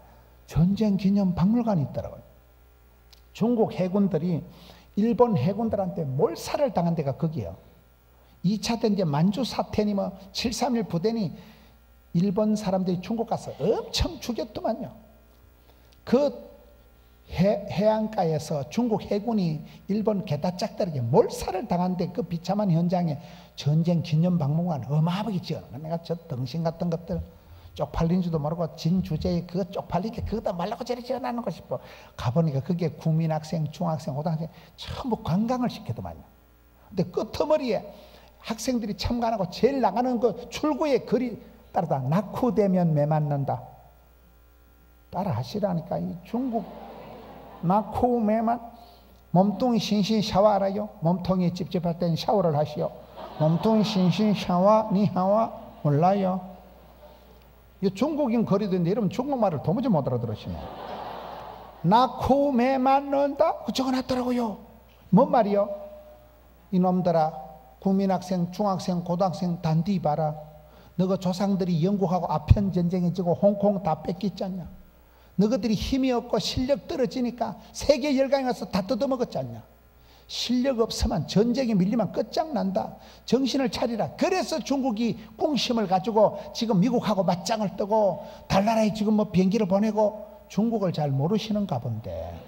[SPEAKER 1] 전쟁 기념 박물관이 있더라고요. 중국 해군들이 일본 해군들한테 몰살을 당한 데가 거기예요. 2차 대전 만주 사태니 뭐 731 부대니 일본 사람들이 중국 가서 엄청 죽였더만요. 그 해안가에서 중국 해군이 일본 게다짝들에게 몰살을 당한데 그 비참한 현장에 전쟁 기념 박물관 어마어마하게 지어놓은 내가 저 덩신 같은 것들 쪽팔린 줄도 모르고 진 주제에 그거 쪽팔리게 그거다 말라고 저리 지어놨는 거 싶어. 가보니까 그게 국민학생, 중학생, 고등학생 전부 관광을 시키더만요. 근데 끄트머리에 학생들이 참관하고 제일 나가는 그 출구에 글이 따르다. 낙후되면 매 맞는다. 따라 하시라니까. 이 중국 낙후 매만. 몸뚱이 신신 샤워 알아요? 몸통이 찝찝할 땐 샤워를 하시오. 몸뚱이 신신 샤워 니하와 몰라요? 이 중국인 거리도 있는데 여러분 중국말을 도무지 못 알아들으시네. 낙후 매 맞는다? 그 적어놨더라고요. 뭔 말이요? 이놈들아 국민학생, 중학생, 고등학생 단디 봐라. 너가 조상들이 영국하고 아편 전쟁에 지고 홍콩 다 뺏겼잖냐. 너희들이 힘이 없고 실력 떨어지니까 세계 열강에 가서 다 뜯어먹었지 않냐. 실력 없으면 전쟁에 밀리면 끝장난다. 정신을 차리라. 그래서 중국이 꿍심을 가지고 지금 미국하고 맞짱을 뜨고 달나라에 지금 뭐 비행기를 보내고. 중국을 잘 모르시는가 본데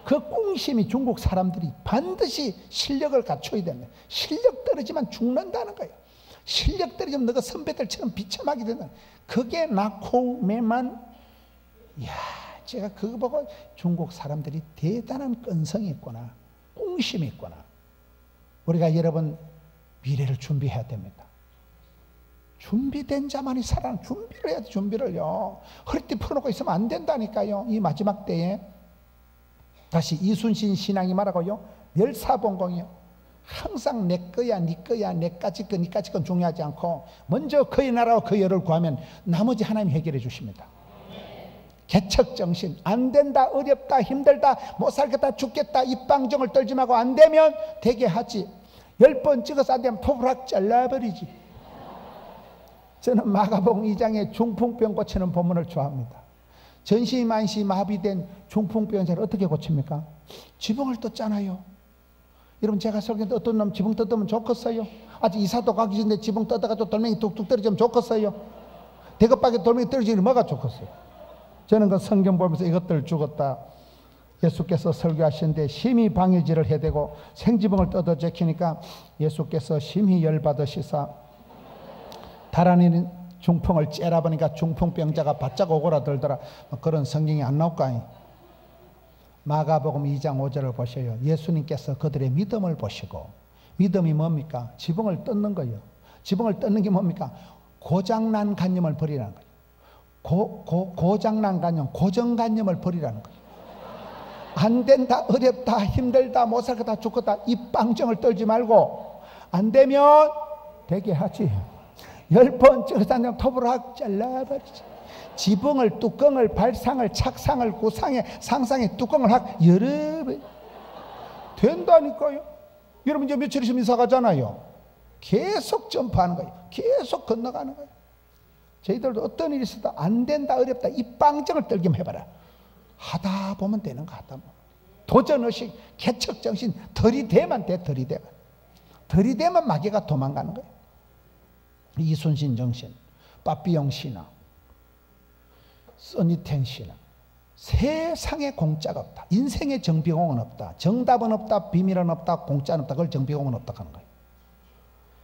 [SPEAKER 1] 그 꿍심이 중국 사람들이 반드시 실력을 갖춰야 된다. 실력 떨어지면 죽는다는 거예요. 실력 떨어지면 너가 선배들처럼 비참하게 된다. 그게 낳고 매만. 이야, 제가 그거 보고 중국 사람들이 대단한 끈성이 있구나, 꿍심이 있구나. 우리가 여러분 미래를 준비해야 됩니다. 준비된 자만이 살아는 준비를 해야 돼. 준비를요. 허리띠 풀어놓고 있으면 안 된다니까요. 이 마지막 때에 다시 이순신 신앙이 말하고요, 멸사봉공이요. 항상 내 거야 네 거야 내까지 거 니까지 건 중요하지 않고 먼저 그의 나라와 그의 의를 구하면 나머지 하나님이 해결해 주십니다. 개척정신. 안 된다, 어렵다, 힘들다, 못 살겠다, 죽겠다, 입방정을 떨지 말고 안 되면 되게 하지. 10번 찍어서 안 되면 토브락 잘라버리지. 저는 마가복음 2장에 중풍병 고치는 본문을 좋아합니다. 전시만시 마비된 중풍병자를 어떻게 고칩니까? 지붕을 떴잖아요. 여러분, 제가 설교했는데 어떤 놈 지붕 뜯으면 좋겠어요? 아직 이사도 가기 전에 지붕 뜯어가지고 돌멩이 뚝뚝 떨어지면 좋겠어요? 대급박에 돌멩이 떨어지면 뭐가 좋겠어요? 저는 그 성경 보면서 이것들 죽었다. 예수께서 설교하시는데 심히 방해질을 해대고 생지붕을 뜯어 제키니까 예수께서 심히 열받으시사 달아내는 중풍을 째라보니까 중풍병자가 바짝 오그라들더라. 그런 성경이 안 나올까요? 마가복음 2장 5절을 보셔요. 예수님께서 그들의 믿음을 보시고, 믿음이 뭡니까? 지붕을 뜯는 거예요. 지붕을 뜯는 게 뭡니까? 고장난 관념을 버리라는 거예요. 고장난 관념, 고정관념을 버리라는 거예요. 안 된다, 어렵다, 힘들다, 못 살겠다, 죽겠다, 입방정을 떨지 말고 안 되면 되게 하지. 10번 찍어서 토브락 잘라버리지. 지붕을, 뚜껑을, 발상을, 착상을, 구상에, 상상에 뚜껑을 확 열어버려. 된다니까요. 여러분 이제 며칠 있으면 이사 가잖아요. 계속 점프하는 거예요. 계속 건너가는 거예요. 저희들도 어떤 일이 있어도 안 된다, 어렵다, 입방정을 떨기만 해봐라. 하다 보면 되는 거, 하다 보면. 도전의식, 개척정신, 들이대만 돼, 들이대만. 들이대면 마귀가 도망가는 거예요. 이순신 정신, 빠삐용 신앙, 써니텐 신앙. 세상에 공짜가 없다. 인생에 정비공은 없다. 정답은 없다. 비밀은 없다. 공짜는 없다. 그걸 정비공은 없다 하는 거예요.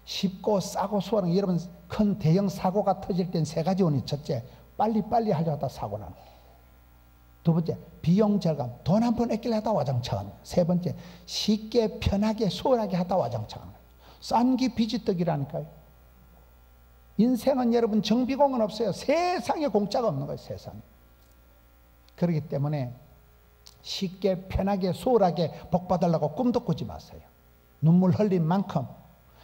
[SPEAKER 1] 쉽고 싸고 수월한, 여러분 큰 대형 사고가 터질 땐 세 가지 원인. 첫째, 빨리빨리 하려 하다 사고 나는 거예요. 두 번째, 비용 절감, 돈 한 푼 아끼려 하다 와장창하는 거예요. 세 번째, 쉽게 편하게 수월하게 하다 와장창하는 거예요. 싼기 비지떡이라니까요. 인생은 여러분 정비공은 없어요. 세상에 공짜가 없는 거예요. 세상에. 그렇기 때문에 쉽게 편하게 수월하게 복 받으려고 꿈도 꾸지 마세요. 눈물 흘린 만큼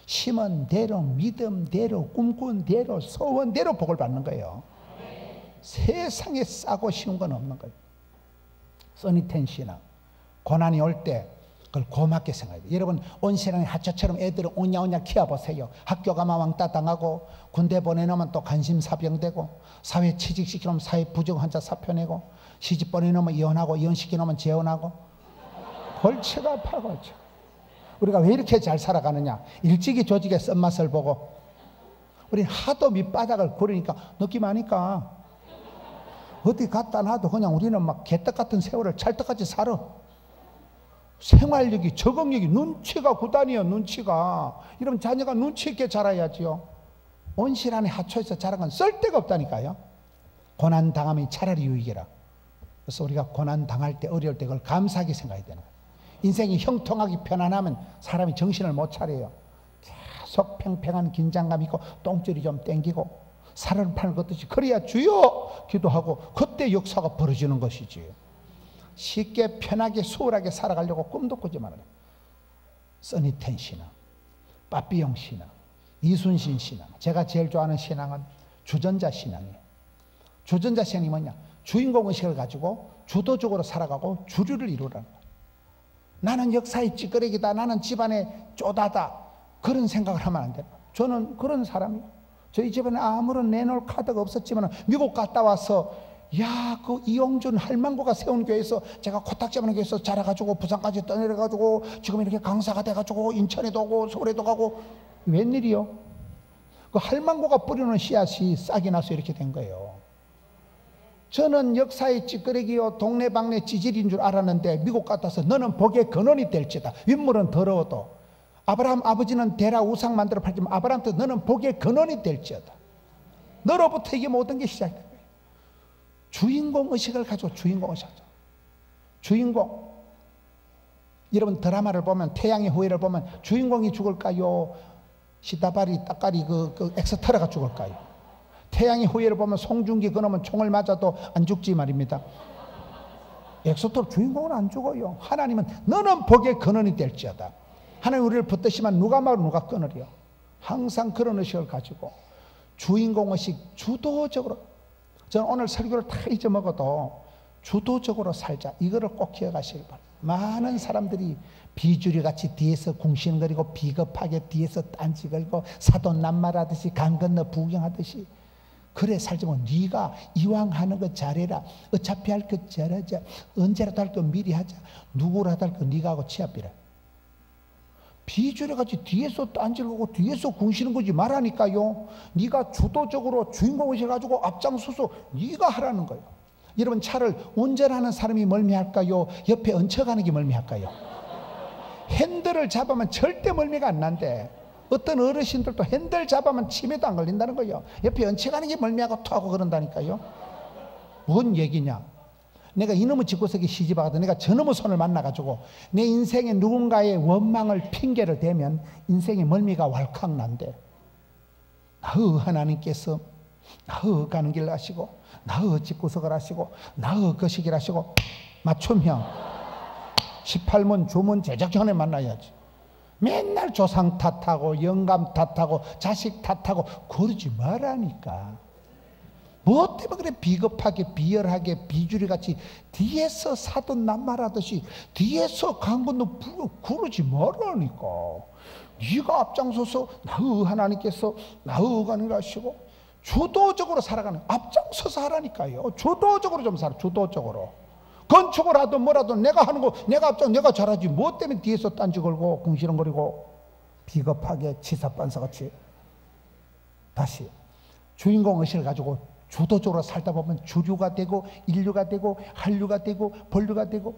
[SPEAKER 1] 심은 대로, 믿음대로, 꿈꾼 대로, 소원대로 복을 받는 거예요. 세상에 싸고 쉬운 건 없는 거예요. 써니텐 신앙. 고난이 올 때 그걸 고맙게 생각해요. 여러분 온 세상에 하처처럼 애들을 오냐오냐 키워보세요. 학교 가면 왕따 당하고, 군대 보내놓으면 또 간심사병되고, 사회 취직시키면 사회 부정 환자 사표내고, 시집 보내놓으면 이혼하고, 이혼시키놓으면 재혼하고. 골치가 아파. 골치. 우리가 왜 이렇게 잘 살아가느냐? 일찍이 조직의 쓴맛을 보고 우리 하도 밑바닥을 구르니까 느낌 아니까 어디 갖다 놔도 그냥 우리는 막 개떡 같은 세월을 찰떡같이 살아. 생활력이, 적응력이, 눈치가 구단이에요. 눈치가. 이러면 자녀가 눈치 있게 자라야지요. 온실안에 하초에서 자란 건 쓸데가 없다니까요. 고난 당함이 차라리 유익이라. 그래서 우리가 고난 당할 때, 어려울 때 그걸 감사하게 생각해야 되는 거예요. 인생이 형통하기 편안하면 사람이 정신을 못 차려요. 계속 팽팽한 긴장감 있고 똥줄이 좀 땡기고 살을 파는 것듯이 그래야 주여 기도하고 그때 역사가 벌어지는 것이지. 쉽게 편하게 수월하게 살아가려고 꿈도 꾸지 말아요. 써니텐 신앙, 빠삐용 신앙, 이순신 신앙. 제가 제일 좋아하는 신앙은 주전자 신앙이에요. 주전자 신앙이 뭐냐? 주인공의식을 가지고 주도적으로 살아가고 주류를 이루라는 거예요. 나는 역사의 찌끄레기다, 나는 집안의 쪼다다, 그런 생각을 하면 안 돼요. 저는 그런 사람이에요. 저희 집안에 아무런 내놓을 카드가 없었지만 미국 갔다 와서 야, 그 이용준 할망구가 세운 교회에서 제가 코딱지만한 교회에서 자라가지고 부산까지 떠내려가지고 지금 이렇게 강사가 돼가지고 인천에도 오고 서울에도 가고 웬일이요? 그 할망구가 뿌리는 씨앗이 싹이 나서 이렇게 된 거예요. 저는 역사의 찌끄레기요 동네방네 찌질인 줄 알았는데 미국 갔다서 너는 복의 근원이 될지다. 윗물은 더러워도 아브라함 아버지는 데라 우상 만들어 팔지만 아브라함한테 너는 복의 근원이 될지어다. 너로부터 이게 모든 게 시작된 거예요. 주인공 의식을 가지고 주인공 의식을 가지고 주인공. 여러분 드라마를 보면 태양의 후예를 보면 주인공이 죽을까요? 시다바리 따까리 그 엑스트라가 죽을까요? 태양의 후예를 보면 송중기 그놈은 총을 맞아도 안 죽지 말입니다. 엑스트라 주인공은 안 죽어요. 하나님은 너는 복의 근원이 될지어다. 하나님 우리를 붙드시면 누가 말고 누가 끊으리요. 항상 그런 의식을 가지고 주인공의식 주도적으로, 저는 오늘 설교를 다 잊어먹어도 주도적으로 살자, 이거를 꼭 기억하시길 바랍니다. 많은 사람들이 비주류같이 뒤에서 궁시렁거리고 비겁하게 뒤에서 딴지 걸고 사돈남말하듯이 강 건너 부경하듯이 그래 살지 뭐. 네가 이왕 하는 거 잘해라. 어차피 할 거 잘하자. 언제라도 할 거 미리 하자. 누구라도 할 거 네가 하고 취합비라. 비주류같이 뒤에서 딴질거고 뒤에서 궁시는 거지 말하니까요. 네가 주도적으로 주인공의식 가지고 앞장서서 네가 하라는 거예요. 여러분 차를 운전하는 사람이 멀미할까요? 옆에 얹혀가는 게 멀미할까요? 핸들을 잡으면 절대 멀미가 안 난대. 어떤 어르신들도 핸들 잡으면 치매도 안 걸린다는 거예요. 옆에 얹혀가는 게 멀미하고 토하고 그런다니까요. 뭔 얘기냐? 내가 이놈의 집구석에 시집와가지고 내가 저놈의 손을 만나가지고 내 인생에 누군가의 원망을 핑계를 대면 인생의 멀미가 왈칵 난대. 나의 하나님께서 나의 가는 길을 하시고 나의 집구석을 하시고 나의 거시기를 하시고 맞춤형 18문 주문 제작전에 만나야지. 맨날 조상 탓하고 영감 탓하고 자식 탓하고 그러지 말라니까. 뭐 때문에 그래 비겁하게 비열하게 비주류같이 뒤에서 사돈 남말하듯이 뒤에서 강 건너 그러지 말라니까. 네가 앞장서서 나의 하나님께서 나의 가는 하시고 주도적으로 살아가는, 앞장서서 하라니까요. 주도적으로 좀 살아. 주도적으로 건축을 하든 뭐라든 내가 하는 거 내가 앞장 내가 잘하지 뭐 때문에 뒤에서 딴지 걸고 궁시렁거리고 비겁하게 치사반사같이. 다시 주인공 의식을 가지고 주도적으로 살다 보면 주류가 되고 인류가 되고 한류가 되고 본류가 되고.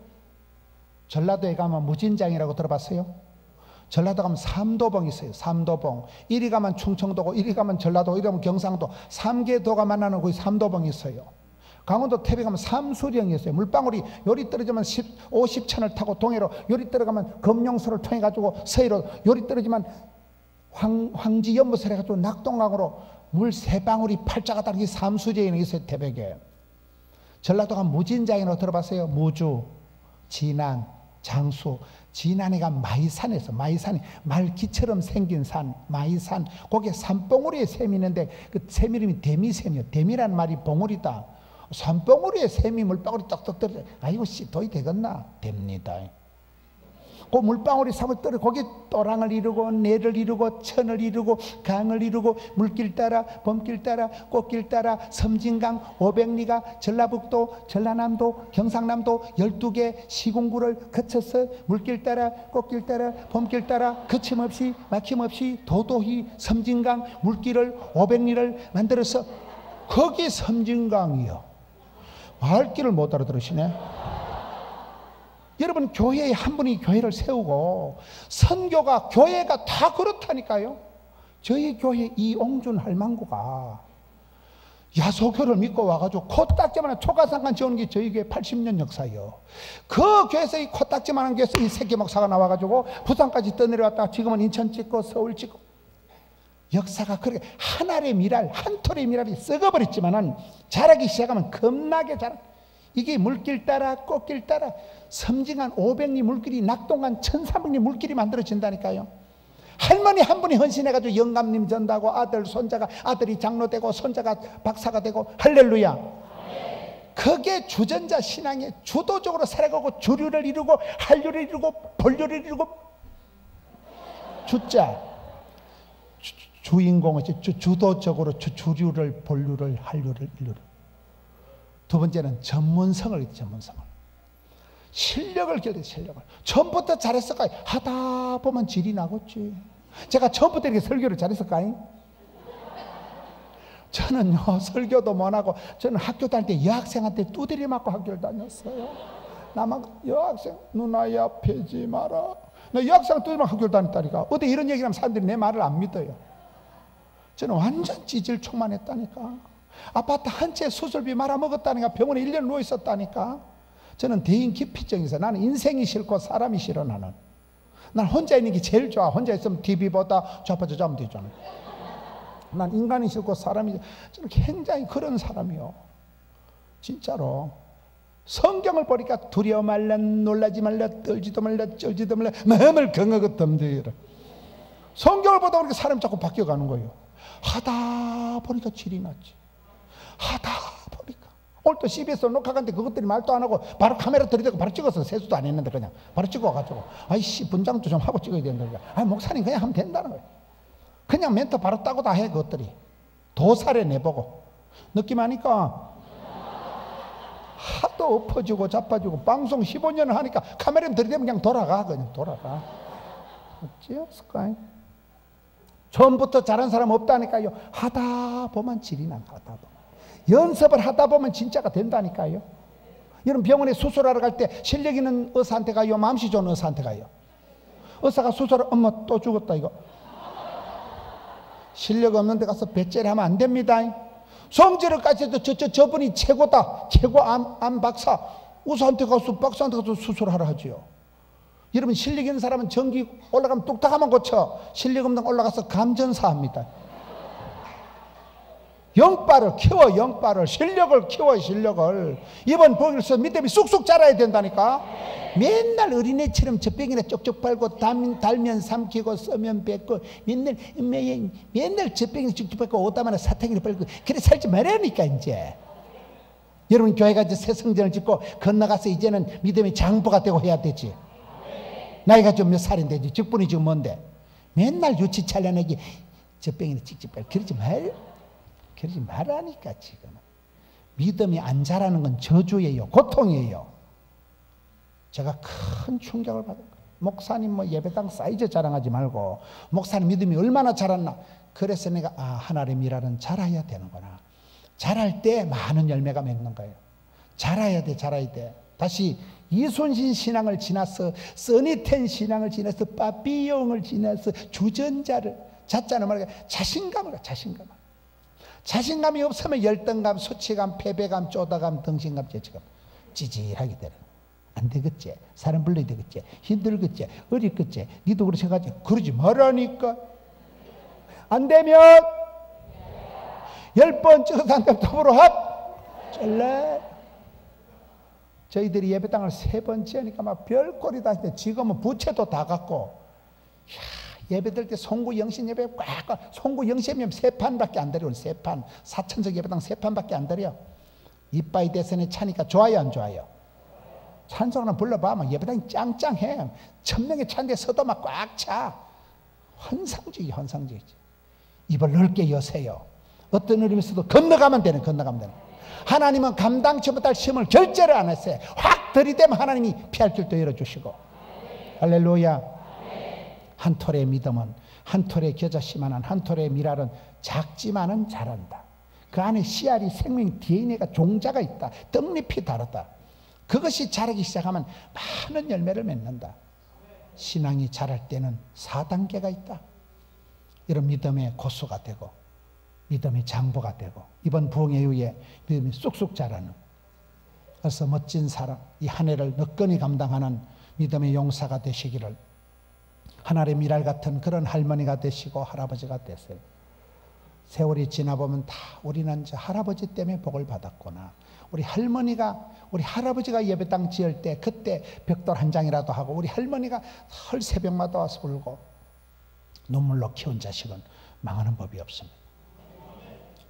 [SPEAKER 1] 전라도에 가면 무진장이라고 들어봤어요? 전라도 가면 삼도봉이 있어요. 삼도봉. 이리 가면 충청도고 이리 가면 전라도 이리 가면 경상도 3개 도가 만나는 곳이 삼도봉이 있어요. 강원도 태백 가면 삼수령이 있어요. 물방울이 요리 떨어지면 50천을 타고 동해로, 요리 떨어가면 금룡소를 통해 가지고 서해로, 요리 떨어지면 황지 연못을 해가지고 낙동강으로 물 세 방울이 팔자가 다른 게 삼수령이 있어요. 태백에. 전라도 가면 무진장이라고 들어봤어요? 무주, 진안, 장수. 진안에 가면 마이산에서, 마이산이 말기처럼 생긴 산, 마이산. 거기에 산봉우리에 샘이 있는데 그 샘 이름이 대미샘이에요. 대미란 말이 봉우리다. 산봉우리에 샘이 물방울이 떡떡 떨어져. 아이고 씨 도이 되겠나? 됩니다. 그 물방울이 삼을 떨어 거기 또랑을 이루고 내를 이루고 천을 이루고 강을 이루고 물길 따라 범길 따라 꽃길 따라 섬진강 500리가 전라북도 전라남도 경상남도 12개 시군구를 거쳐서 물길 따라 꽃길 따라 범길 따라 거침없이 막힘없이 도도히 섬진강 물길을 500리를 만들어서 거기 섬진강이요. 말귀를 못 알아들으시네. 여러분 교회에 한 분이 교회를 세우고 선교가 교회가 다 그렇다니까요. 저희 교회 이옹준 할망구가 야소교를 믿고 와가지고 코딱지만한 초가상관 지어놓은 게 저희 교회 80년 역사예요. 그 교회에서 이 코딱지만한 교회에서 이 새끼 목사가 나와가지고 부산까지 떠내려왔다가 지금은 인천 찍고 서울 찍고 역사가 그렇게 한 알의 미랄 한 톨의 미랄이 썩어버렸지만은 자라기 시작하면 겁나게 자라. 이게 물길 따라 꽃길 따라 섬진강 500리 물길이 낙동강 1300리 물길이 만들어진다니까요. 할머니 한 분이 헌신해가지고 영감님 전다고 아들 손자가 아들이 장로 되고 손자가 박사가 되고 할렐루야. 그게 주전자 신앙의 주도적으로 살아가고 주류를 이루고 한류를 이루고 본류를 이루고 주자 주인공은 주도적으로 주류를 본류를 한류를 이루는 두 번째는 전문성을, 전문성을. 실력을 기르는 실력을. 처음부터 잘했을까요? 하다 보면 질이 나겠지. 제가 처음부터 이렇게 설교를 잘했을까요? 저는요, 설교도 못하고, 저는 학교 다닐 때 여학생한테 두드려 맞고 학교를 다녔어요. 나만 여학생, 누나야 패지 마라. 나 여학생 두드려 맞고 학교를 다녔다니까. 어디 이런 얘기를 하면 사람들이 내 말을 안 믿어요. 저는 완전 찌질총만했다니까. 아파트 한 채 수술비 말아먹었다니까. 병원에 1년 누워 있었다니까. 저는 대인기피증이 있어요. 나는 인생이 싫고 사람이 싫어. 나는 혼자 있는 게 제일 좋아. 혼자 있으면 TV 보다 좌파저 자면 되잖아. 난 인간이 싫고 사람이, 저는 굉장히 그런 사람이요. 진짜로. 성경을 보니까 두려워 말라, 놀라지 말라, 떨지도 말라, 쩔지도 말라, 마음을 강하고 덤벼라. 성경을 보다 보니까 사람이 자꾸 바뀌어가는 거예요. 하다 보니까 질이 났지. 하다 보니까. 오늘 또 CBS 녹화 갔는데 그것들이 말도 안 하고 바로 카메라 들이대고 바로 찍었어. 세수도 안 했는데 그냥 바로 찍어가지고, 아이씨 분장도 좀 하고 찍어야 되는 거야. 아, 목사님 그냥 하면 된다는 거예요. 그냥 멘트 바로 따고 다 해. 그것들이 도살에 내보고. 느낌 아니까 하도 엎어지고 자빠지고 방송 15년을 하니까 카메라 들이대면 그냥 돌아가. 그냥 돌아가. 어찌었을까요? 처음부터 잘한 사람 없다니까요. 하다 보면 질이 나. 하다 보면 연습을 하다 보면 진짜가 된다니까요. 여러분 병원에 수술하러 갈 때 실력 있는 의사한테 가요, 마음씨 좋은 의사한테 가요? 의사가 수술을, 엄마 또 죽었다 이거. 실력 없는 데 가서 배째리 하면 안 됩니다. 성질을까지 해도 저분이 최고다, 최고 암 박사, 의사한테 가서 박사한테 가서 수술하러 하지요. 여러분 실력 있는 사람은 전기 올라가면 뚝딱하면 고쳐. 실력 없는 데 올라가서 감전사 합니다. 영빨을 키워. 영빨을, 실력을 키워. 실력을. 이번 복일서 믿음이 쑥쑥 자라야 된다니까. 맨날 어린애처럼 젖병이나 쪽쪽 빨고 달면 삼키고 써면 뱉고 맨날 젖병이나 쪽쪽 빨고 오다마나 사탕이나 빨고 그래 살지 말라니까. 이제 여러분 교회가 이제 새 성전을 짓고 건너가서 이제는 믿음의 장부가 되고 해야 되지. 나이가 좀 몇 살인데 이제 직분이 지금 뭔데 맨날 유치 찰려내기 젖병이나 찍찍 빨고 그러지 말라니까. 지금 믿음이 안 자라는 건 저주예요, 고통이에요. 제가 큰 충격을 받은 거예요. 목사님 뭐 예배당 사이즈 자랑하지 말고 목사님 믿음이 얼마나 자랐나. 그래서 내가 하나님 일하는 자라야 되는구나. 자랄 때 많은 열매가 맺는 거예요. 자라야 돼. 자라야 돼. 다시 이순신 신앙을 지나서 써니텐 신앙을 지나서 빠삐용을 지나서 주전자를 자자는 말이야. 자신감이 없으면 열등감, 수치감, 패배감, 쪼다감, 등신감, 죄책감, 찌질하게 되는. 안 되겠지. 사람 불러야 되겠지. 힘들겠지. 어렵겠지. 니도 그렇게 생각하지. 그러지 말라니까. 안 되면 10번 찍어서 안 되면 더불어 합. 잘래. 저희들이 예배당을 3번째 하니까 막 별꼴이 다 했는데 지금은 부채도 다 갖고. 예배들 때 송구 영신 예배 꽉, 송구 영신이면 3판밖에 안 드려. 3판. 4천석 예배당 3판밖에 안 드려. 이빠이 대선에 차니까 좋아요, 안 좋아요? 찬송 하나 불러봐. 막 예배당이 짱짱해. 1000명이 차인데 서도 막 꽉 차. 환상적이지. 입을 넓게 여세요. 어떤 의미에서도 건너가면 되는. 하나님은 감당치 못할 시험을 결제를 안 했어요. 확 들이대면 하나님이 피할 길도 열어주시고. 할렐루야. 한 톨의 믿음은, 한 톨의 겨자씨만한, 한 톨의 미랄은 작지만은 자란다. 그 안에 씨알이 생명 DNA가 종자가 있다. 떡잎이 다르다. 그것이 자라기 시작하면 많은 열매를 맺는다. 신앙이 자랄 때는 4단계가 있다. 이런 믿음의 고수가 되고 믿음의 장부가 되고 이번 부흥회 이후에 믿음이 쑥쑥 자라는, 그래서 멋진 사람, 이 한 해를 너끈히 감당하는 믿음의 용사가 되시기를, 하나의 미랄 같은 그런 할머니가 되시고 할아버지가 되세요. 세월이 지나보면 다 우리는 저 할아버지 때문에 복을 받았구나. 우리 할아버지가 예배당 지을 때 그때 벽돌 한 장이라도 하고 우리 할머니가 헐 새벽마다 와서 울고 눈물로 키운 자식은 망하는 법이 없습니다.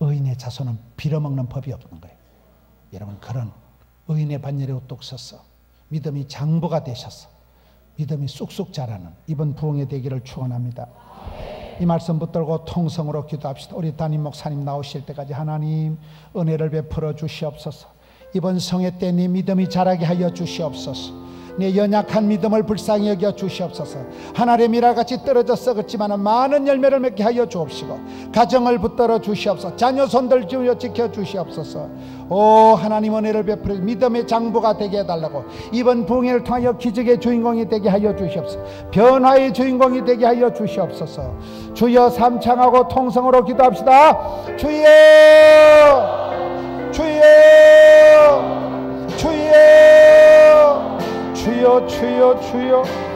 [SPEAKER 1] 의인의 자손은 빌어먹는 법이 없는 거예요. 여러분 그런 의인의 반열에 우뚝 서서 믿음이 장부가 되셔서 믿음이 쑥쑥 자라는 이번 부흥의 되기를 축원합니다. 이 말씀 붙들고 통성으로 기도합시다. 우리 담임 목사님 나오실 때까지 하나님 은혜를 베풀어 주시옵소서. 이번 성회 때 네 믿음이 자라게 하여 주시옵소서. 내 연약한 믿음을 불쌍히 여겨 주시옵소서. 하늘의 미랄같이 떨어져 썩었지만 많은 열매를 맺게 하여 주옵시고, 가정을 붙들어 주시옵소서. 자녀 손들 지어 지켜 주시옵소서. 오 하나님, 은혜를 베풀어 믿음의 장부가 되게 해달라고, 이번 부흥회를 통하여 기적의 주인공이 되게 하여 주시옵소서. 변화의 주인공이 되게 하여 주시옵소서. 주여, 삼창하고 통성으로 기도합시다. 주여, 주여, 주여, 주여, 주여, 주여.